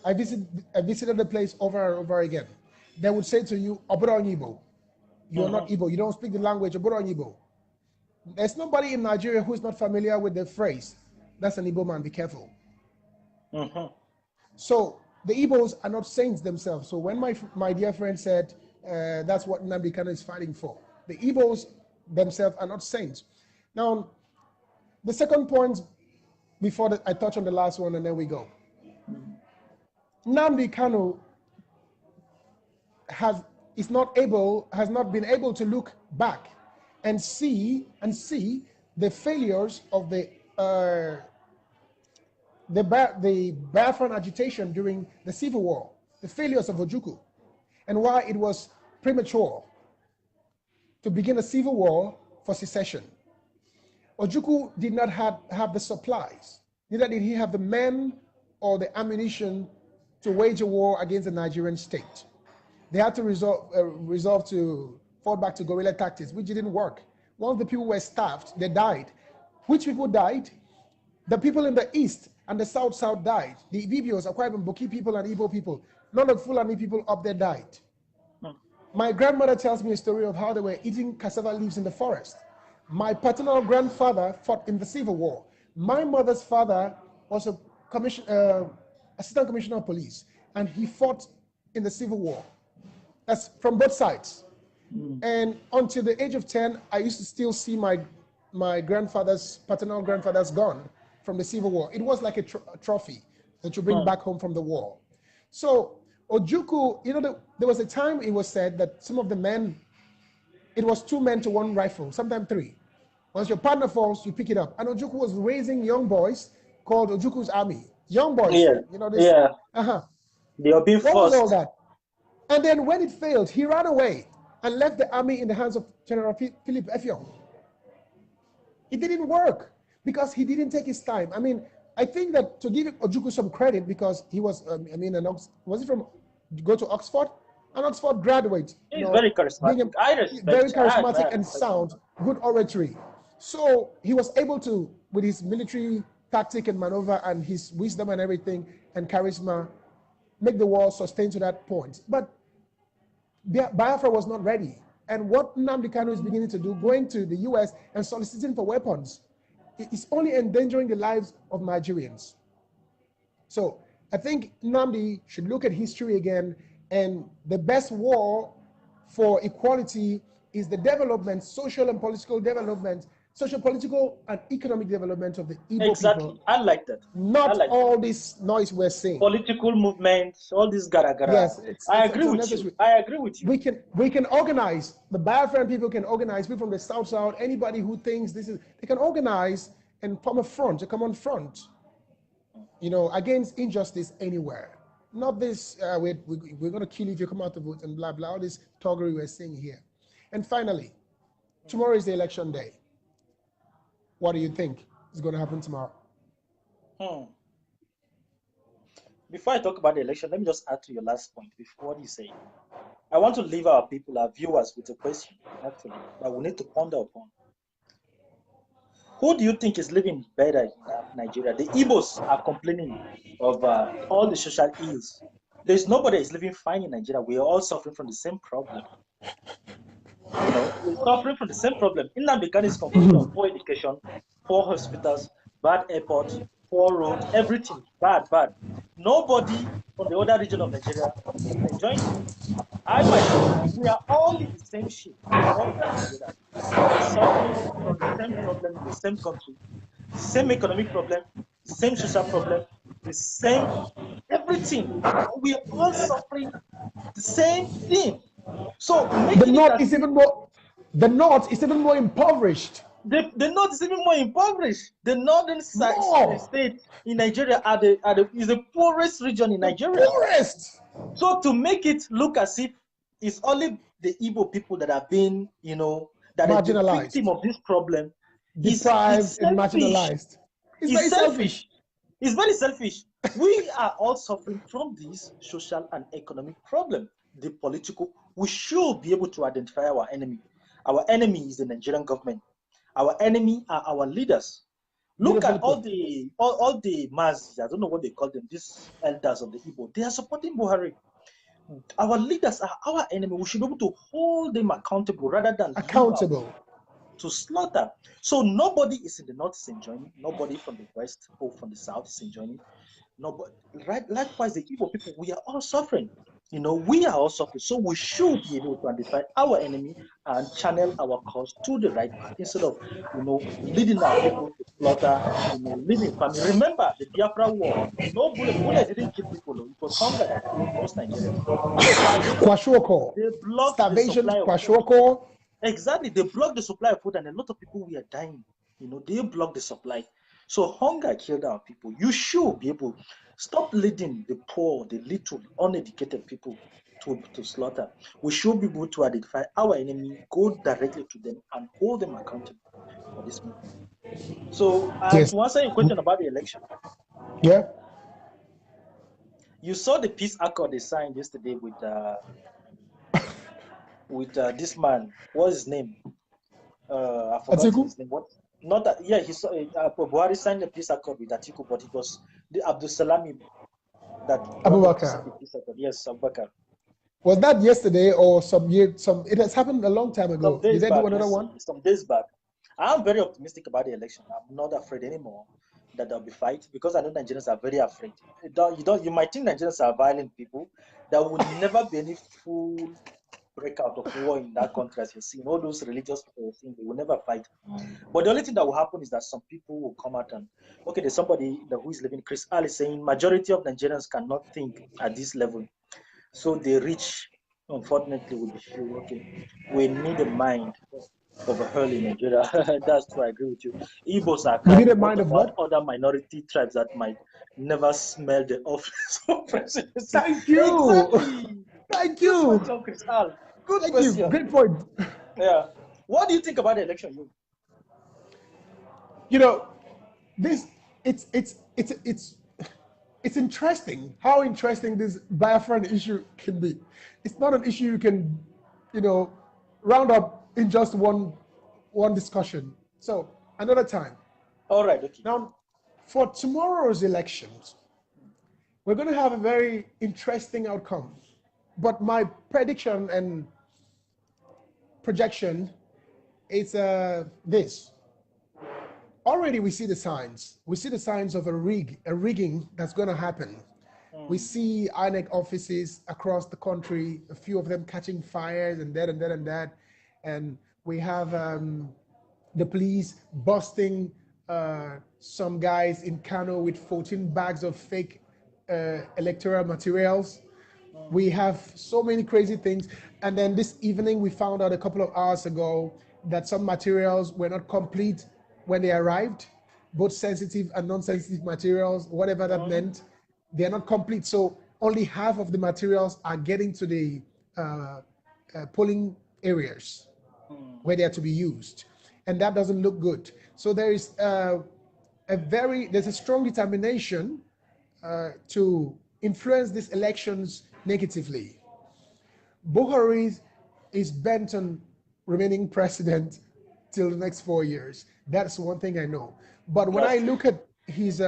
I visited the place over and over again. They would say to you, Oboro Igbo. You're not Igbo. You don't speak the language. Oboro Igbo. There's nobody in Nigeria who is not familiar with the phrase, that's an Igbo man, be careful. So the Igbos are not saints themselves. So when my dear friend said that's what Nnamdi Kanu is fighting for, the Igbos themselves are not saints. Now, the second point, before I touch on the last one and then we go. Nnamdi Kanu has not been able to look back and see the failures of the Biafran agitation during the Civil War, the failures of Ojukwu, and why it was premature to begin a civil war for secession. Ojukwu did not have the supplies. Neither did he have the men or the ammunition to wage a war against the Nigerian state. They had to resolve to fall back to guerrilla tactics, which didn't work. Once the people were starved, they died. Which people died? The people in the east and the south died. The Ibibios, Akwa Ibom, Boki people and Igbo people. None of the Fulani people up there died. My grandmother tells me a story of how they were eating cassava leaves in the forest. My paternal grandfather fought in the Civil War. My mother's father was a assistant commissioner of police, and he fought in the Civil War. That's from both sides. And until the age of 10, I used to still see my paternal grandfather's gun from the Civil War. It was like a trophy that you bring back home from the war. So Ojukwu, there was a time it was said that some of the men, it was 2 men to 1 rifle, sometimes 3. Once your partner falls, you pick it up. And Ojukwu was raising young boys called Ojukwu's Army. Young boys, this. Yeah. They are being forced. What was all that? And then when it failed, he ran away and left the army in the hands of General Philip Effiong. It didn't work because he didn't take his time. I mean, I think that to give Ojukwu some credit, because he was, was he from, go to Oxford? An Oxford graduate. He's very charismatic. Very charismatic and sound, good oratory. So he was able to, with his military tactic and maneuver and his wisdom and everything and charisma, make the war sustain to that point. But Biafra was not ready. And what Nnamdi Kanu is beginning to do, going to the US and soliciting for weapons, is only endangering the lives of Nigerians. So I think Nnamdi should look at history again, and the best war for equality is the development, social and political development, social, political, and economic development of the Igbo people. I like that. Not all this noise we're seeing. Political movements, all this gara-gara. Yes, I agree with you. I agree with you. We can organize. The Biafran people can organize. People from the South, anybody who thinks this is, they can organize and form a front, a common front, against injustice anywhere. Not this, we're going to kill you if you come out to vote and blah, blah, all this toggery we're seeing here. And finally, tomorrow is the election day. What do you think is going to happen tomorrow? Before I talk about the election, let me just add to your last point. Before what you say, I want to leave our people, our viewers, with a question, actually, that we need to ponder upon. Who do you think is living better in Nigeria? The Igbos are complaining of all the social ills. There's nobody is living fine in Nigeria. We are all suffering from the same problem. We're suffering from the same problem. Nnamdi Kanu is complaining of poor education, poor hospitals, bad airports, poor roads, everything bad. Nobody from the other region of Nigeria is enjoying it. I myself, we are all in the same ship. We are all together. We're suffering from the same problem in the same country, the same economic problem, the same social problem, the same everything. We are all suffering the same thing. So the North is even more. The North is even more impoverished. The North is even more impoverished. The northern state in Nigeria is the poorest region in Nigeria. Poorest. So to make it look as if it's only the Igbo people that are being, that are the victim of this problem, deprived and marginalized. It's very selfish. It's very selfish. We are all suffering from this social and economic problem. The political, we should be able to identify our enemy. Our enemy is the Nigerian government. Our enemy are our leaders. Look at all the masses, I don't know what they call them, these elders of the Igbo. They are supporting Buhari. Our leaders are our enemy. We should be able to hold them accountable rather than to slaughter. So nobody is in the north is enjoying it. Nobody from the west or from the south is enjoying it. Nobody. Right? Likewise, the Igbo people, we are all suffering. We are all suffering. So we should be able to identify our enemy and channel our cause to the right path instead of, leading our people to slaughter, living family. Remember the Biafra war. No bullet didn't kill people. It was hunger that killed most Nigerians. Kwashiorkor. They blocked starvation. The Kwashiorkor. Exactly. They blocked the supply of food, and a lot of people were dying. They blocked the supply. So hunger killed our people. You should be able to stop leading the poor, the little, uneducated people to slaughter. We should be able to identify our enemy, go directly to them, and hold them accountable for this movement. So, Yes. to answer your question about the election, Yeah. you saw the peace accord they signed yesterday with this man. What's his name? I've forgotten Atiku? his name. What? Not that. Yeah, he saw. Buhari signed the peace accord with Atiku, but it was the Abdul Salami that brought them to sign Abubakar. the peace accord. Yes, Abubakar. Was that yesterday or some year? It has happened a long time Some ago. Did days they do back, another yes, one? some days back. I'm very optimistic about the election. I'm not afraid anymore that there'll be fight because I know Nigerians are very afraid. You might think Nigerians are violent people. There will never be any full breakout of war in that country as you're seeing. All those religious people you're seeing, they will never fight. But the only thing that will happen is that some people will come out and, okay, there's somebody who is living, Chris Ali saying majority of Nigerians cannot think at this level. So the rich, unfortunately, will be feel, okay, we need a mind of a hurl in Nigeria. That's true, I agree with you. Igbos are We need a crying. What mind of about what? other minority tribes that might never smell the office of presidency? Thank you. Exactly. Thank Good you. question, Crystal. Good Thank you. question. Great point. Yeah. What do you think about the election? You know, this it's interesting how interesting this Biafran issue can be. It's not an issue you can, you know, round up in just one discussion. So another time. All right, okay. Now, for tomorrow's elections, we're going to have a very interesting outcome. But my prediction and projection is this. Already we see the signs. We see the signs of a rigging that's going to happen. We see INEC offices across the country, a few of them catching fires and that and that and that. And we have the police busting some guys in Kano with 14 bags of fake electoral materials. We have so many crazy things. And then this evening, we found out a couple of hours ago that some materials were not complete when they arrived, both sensitive and non-sensitive materials, whatever that meant, they're not complete. So only half of the materials are getting to the polling areas where they are to be used. And that doesn't look good. So there is there's a strong determination to influence these elections negatively. Buhari is bent on remaining president till the next 4 years. That's one thing I know. But when I look at his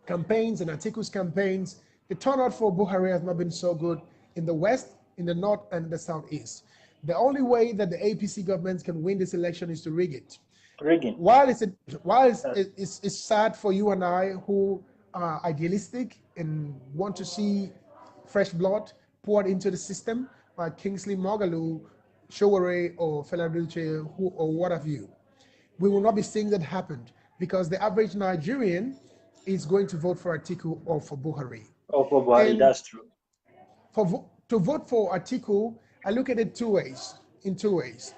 campaigns and Atiku's campaigns, the turnout for Buhari has not been so good in the West, in the North, and the Southeast. The only way that the APC government can win this election is to rig it. Rigging. While it's sad for you and I who are idealistic and want to see fresh blood poured into the system, like Kingsley Moghalu, Showore, or Fela Dulce, or what have you, we will not be seeing that happen because the average Nigerian is going to vote for Atiku or for Buhari. Oh, for Buhari, And that's true. to vote for Atiku, I look at it in two ways.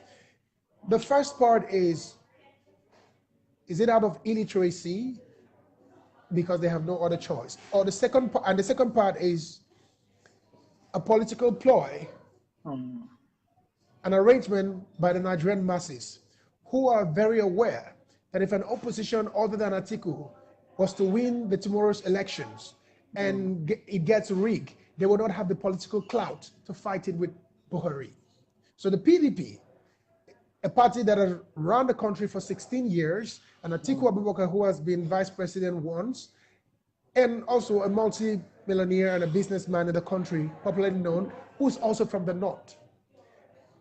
The first part is it out of illiteracy because they have no other choice? Or the second part is a political ploy, an arrangement by the Nigerian masses who are very aware that if an opposition other than Atiku was to win the tomorrow's elections and it gets rigged, they will not have the political clout to fight it with Buhari. So the PDP, a party that has run the country for 16 years, and Atiku Abubakar, who has been vice president once, and also a multi-millionaire and a businessman in the country, popularly known, who's also from the north.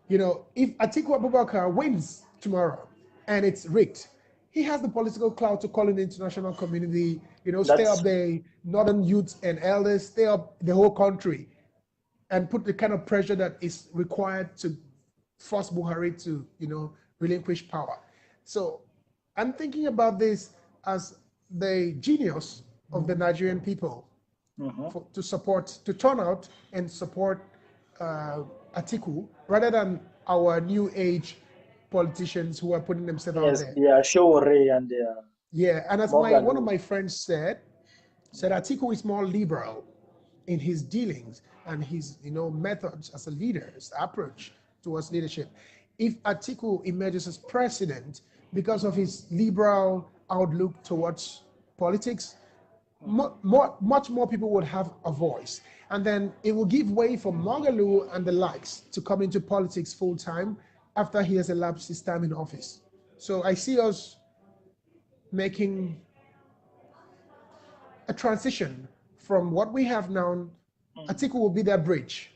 You know, if Atiku Abubakar wins tomorrow and it's rigged, he has the political clout to call in the international community, you know, stay up the northern youths and elders, stay up the whole country, and put the kind of pressure that is required to force Buhari to, you know, relinquish power. So I'm thinking about this as the genius of the Nigerian people to turn out and support Atiku rather than our new age politicians who are putting themselves out there. They are Showore and they are. Yeah, and as one of my friends said Atiku is more liberal in his dealings and his, you know, methods as a leader, his approach towards leadership. If Atiku emerges as president, because of his liberal outlook towards politics, much more people would have a voice. And then it will give way for Mogalu and the likes to come into politics full time after he has elapsed his time in office. So I see us making a transition from what we have now. Atiku will be that bridge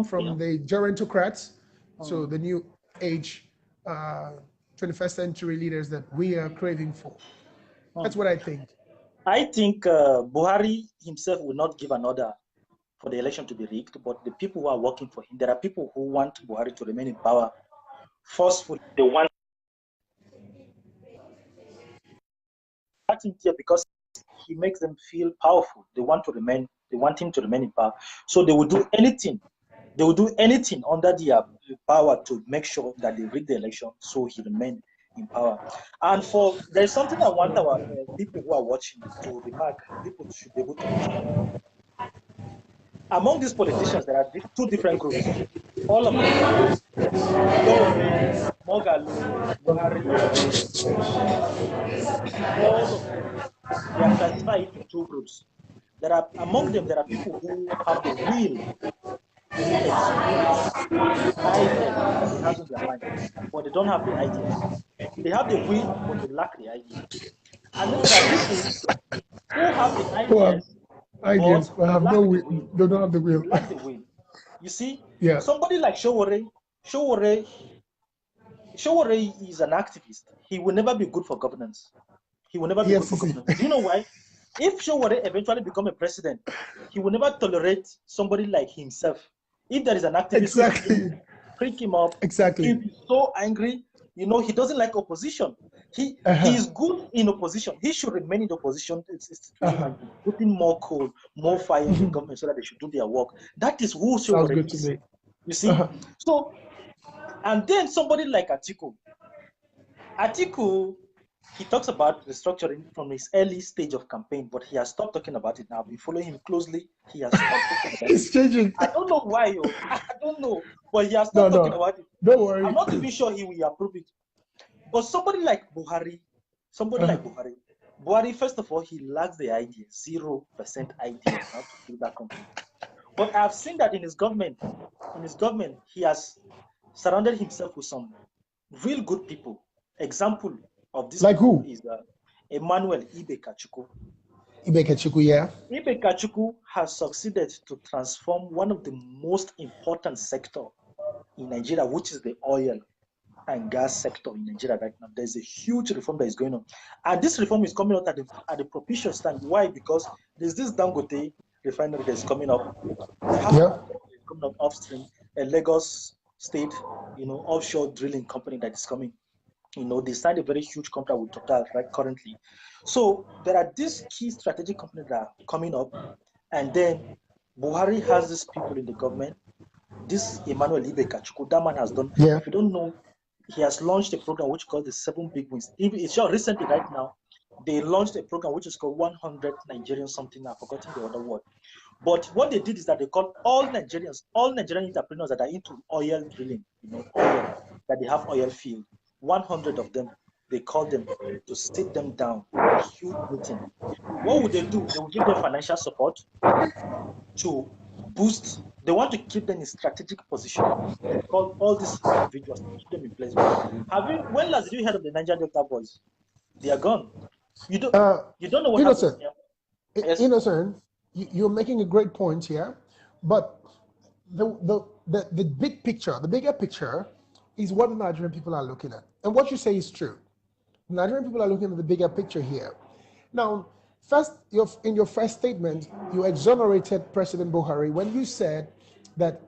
from the gerontocrats to the new age 21st century leaders that we are craving for. That's what I think. I think Buhari himself will not give an order for the election to be rigged, but the people who are working for him, there are people who want Buhari to remain in power forcefully. They want him here because he makes them feel powerful. They want him to remain in power. So they will do anything. They will do anything under their power to make sure that they rig the election so he remains in power. And there's something I want our people who are watching to remark. People should be able to understand. Among these politicians, there are two different groups. All of them, Mogalu, Buhari, all of them, they are classified into two groups. Among them, there are people who have the will to execute ideas that they have in their mind, but they don't have the ideas. They have the will, but they lack the ideas. And then there are people who have the ideas, but have no will. They don't have the will. Lack the will. You see, yeah. Somebody like Showore is an activist. He will never be good for governance. He will never be good for governance. Do you know why? If Showore eventually become a president, he will never tolerate somebody like himself. If there is an activist, pick him up. Exactly. He'll be so angry. You know, he doesn't like opposition. He is good in opposition. He should remain in opposition. It's putting more coal, more fire in the government so that they should do their work. That is who Showore is. You see? So, and then somebody like Atiku. He talks about restructuring from his early stage of campaign, but he has stopped talking about it now. I've been following him closely. He has stopped talking about it. It's changing. I don't know why, I don't know, but he has stopped talking about it. Don't worry. I'm not even sure he will approve it. But somebody like Buhari, Buhari, first of all, he lacks the idea, 0% idea how to do that company. But I've seen that in his government, he has surrounded himself with some real good people. Example of this like who is Emmanuel Ibe Kachuku. Yeah. Ibe Kachuku has succeeded to transform one of the most important sector in Nigeria, which is the oil and gas sector in Nigeria right now. There's a huge reform that is going on, and this reform is coming out at the propitious time. Why? Because there's this Dangote refinery that's coming up. Coming up upstream, a Lagos State, offshore drilling company that is coming. They signed a very huge contract with Total right currently. So there are these key strategic companies that are coming up, and then Buhari has these people in the government. This Emmanuel Ibe Kachuku, that man has done. If you don't know, he has launched a program which is called the 7 Big Wins. It's just recently, right now, they launched a program which is called 100 Nigerian something. I've forgotten the other word. But what they did is that they called all Nigerian entrepreneurs that are into oil drilling, oil, that they have oil field. 100 of them, they called them to sit them down, a huge meeting. What would they do? They would give them financial support to boost. They want to keep them in strategic position. They call all these individuals to keep them in place. When last did you heard of the Niger Delta boys? They are gone. You don't know what happened. Innocent, you're making a great point here, but the big picture, the bigger picture, is what the Nigerian people are looking at. And what you say is true. The Nigerian people are looking at the bigger picture here. Now, first, in your first statement, you exonerated President Buhari when you said that,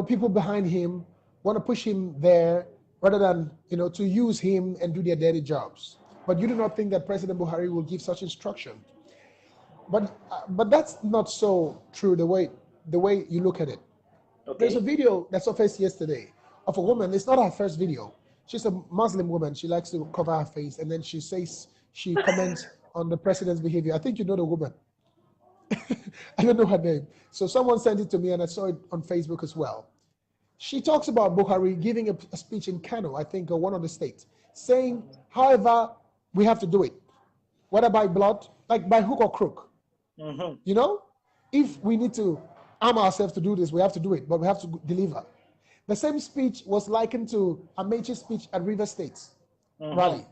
people behind him want to push him there rather than, to use him and do their dirty jobs. But you do not think that President Buhari will give such instruction. But that's not so true the way you look at it. Okay. There's a video that surfaced yesterday of a woman. It's not her first video. She's a Muslim woman. She likes to cover her face, and then she comments on the president's behavior. I think you know the woman. I don't know her name. So someone sent it to me, and I saw it on Facebook as well. She talks about Buhari giving a speech in Kano, I think, or one of the states. saying, however, we have to do it, whether by blood, like by hook or crook. You know, if we need to arm ourselves to do this, we have to do it, but we have to deliver. The same speech was likened to Amaechi's speech at River State rally.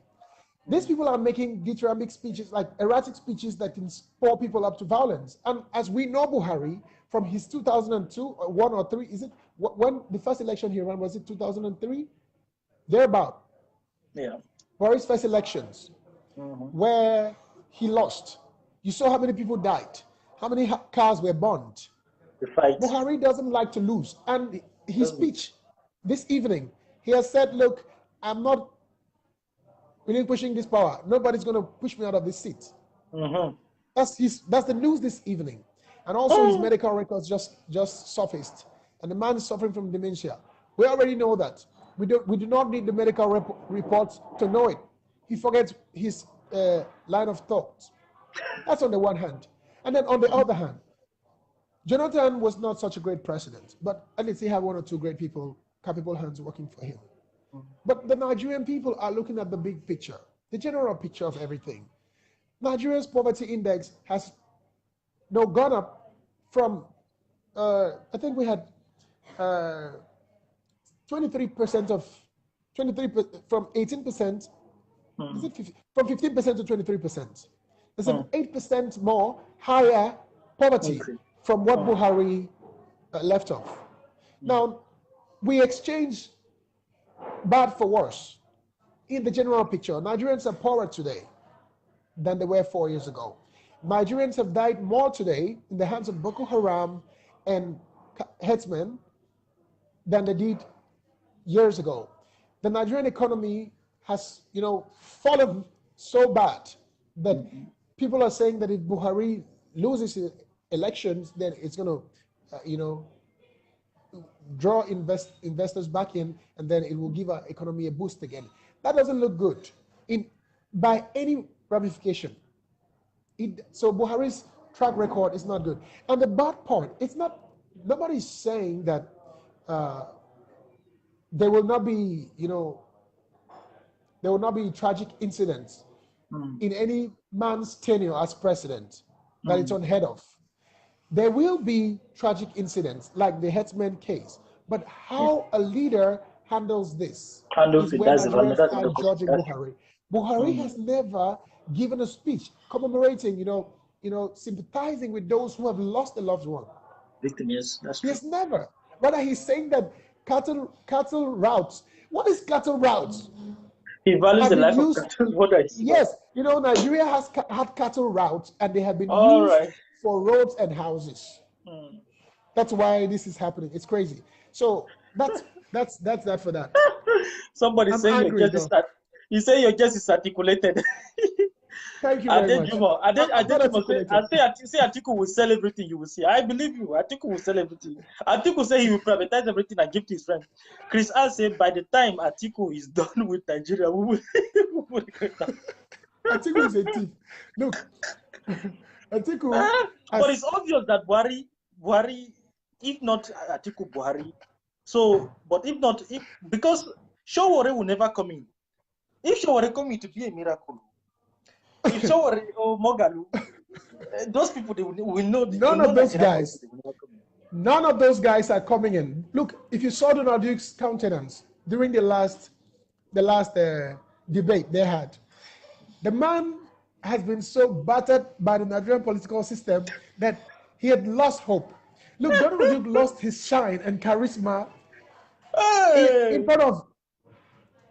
These people are making dithyrambic speeches, like erratic speeches that can spur people up to violence. And as we know Buhari, from his 2002, or 1 or 3, is it, when the first election he ran, was it 2003? Thereabout. Yeah. Buhari's first elections, where he lost. You saw how many people died, how many cars were burned. Buhari doesn't like to lose. And his speech this evening, he has said, look, I'm not relinquishing this power. Nobody's going to push me out of this seat. That's the news this evening. And also his medical records just surfaced. And the man is suffering from dementia. We already know that. We do not need the medical reports to know it. He forgets his line of thought. That's on the one hand. And then on the other hand, Jonathan was not such a great president, but at least he had 1 or 2 great people, capable hands working for him. But the Nigerian people are looking at the big picture, the general picture of everything. Nigeria's poverty index has now gone up from, I think we had 23% of, 23 from 18%, is it 50, from 15% to 23%. There's an 8% more higher poverty from what Buhari left off. Now, we exchange bad for worse. In the general picture, Nigerians are poorer today than they were 4 years ago. Nigerians have died more today in the hands of Boko Haram and headsmen than they did years ago. The Nigerian economy has, fallen so bad that people are saying that if Buhari loses elections, then it's going to, draw investors back in, and then it will give our economy a boost again. That doesn't look good by any ramification. So Buhari's track record is not good. And the bad part, nobody's saying that there will not be, there will not be tragic incidents in any man's tenure as president that it's unheard of. There will be tragic incidents like the Hetzman case, but how a leader handles this is where Nigerians are judging Buhari. Buhari has never given a speech commemorating, sympathizing with those who have lost a loved one. Victim, yes, that's true. He has never. Rather, he's saying that cattle routes. What is cattle routes? He values the life of cattle. What I see. Yes, Nigeria has had cattle routes, and they have been used for roads and houses. That's why this is happening. It's crazy. So that's that for that. Somebody saying your guess you say your guess is articulated. Thank you very much. I say Atiku will sell everything. You will see. I believe you. Atiku will sell everything. Atiku say he will privatize everything and give to his friends. Chris R said by the time Atiku is done with Nigeria, we will. Atiku is a thief. Look, Atiku. But it's obvious that Buhari, if not Atiku Buhari, but because Showore will never come in. If Showore come in, to be a miracle. If Showore or Mogalu, those people they will know. None of those guys are coming in. Look, if you saw Donald Duke's countenance during the last debate they had, the man has been so battered by the Nigerian political system that he had lost hope. Look, Donald Duke lost his shine and charisma in front of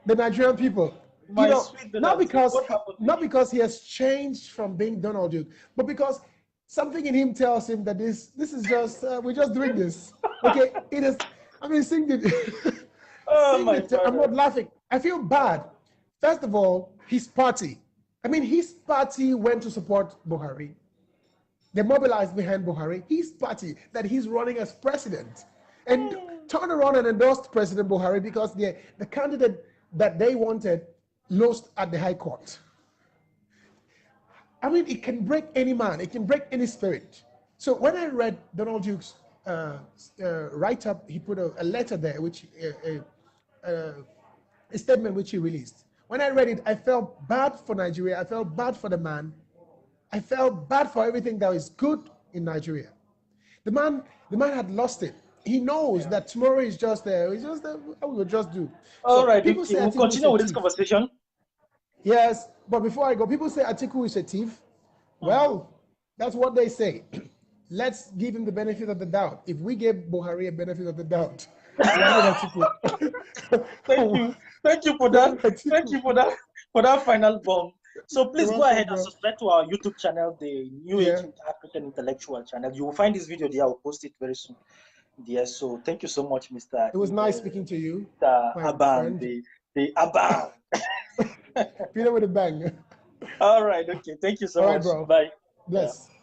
the Nigerian people. Not because he has changed from being Donald Duke, but because something in him tells him that this is just we're just doing this. Okay, it is. I mean, sing it. I'm not laughing. I feel bad. First of all, his party. His party went to support Buhari. They mobilized behind Buhari. His party that he's running as president, and turned around and endorsed President Buhari because the candidate that they wanted lost at the High Court. It can break any man. It can break any spirit. So when I read Donald Duke's write-up, he put a letter there, which a statement which he released, when I read it, I felt bad for Nigeria. I felt bad for the man. I felt bad for everything that is good in Nigeria. The man had lost it. He knows that tomorrow is just there. It's just we will just do. All right, People okay. say We'll Atiku is continue a with this thief. conversation. Yes, but before I go, people say Atiku is a thief. Well, that's what they say. Let's give him the benefit of the doubt. If we gave Buhari a benefit of the doubt, why did Atiku? Thank you for that. Thank you for that final bomb. So please go ahead and subscribe to our YouTube channel, the New Age African Intellectual channel. You will find this video there. I will post it very soon. Yes. So thank you so much, Mr. It was nice speaking to you. The Aban, the Aban. Peter with a bang. All right. Okay. Thank you so much. Bro. Bye. Bless. Yeah.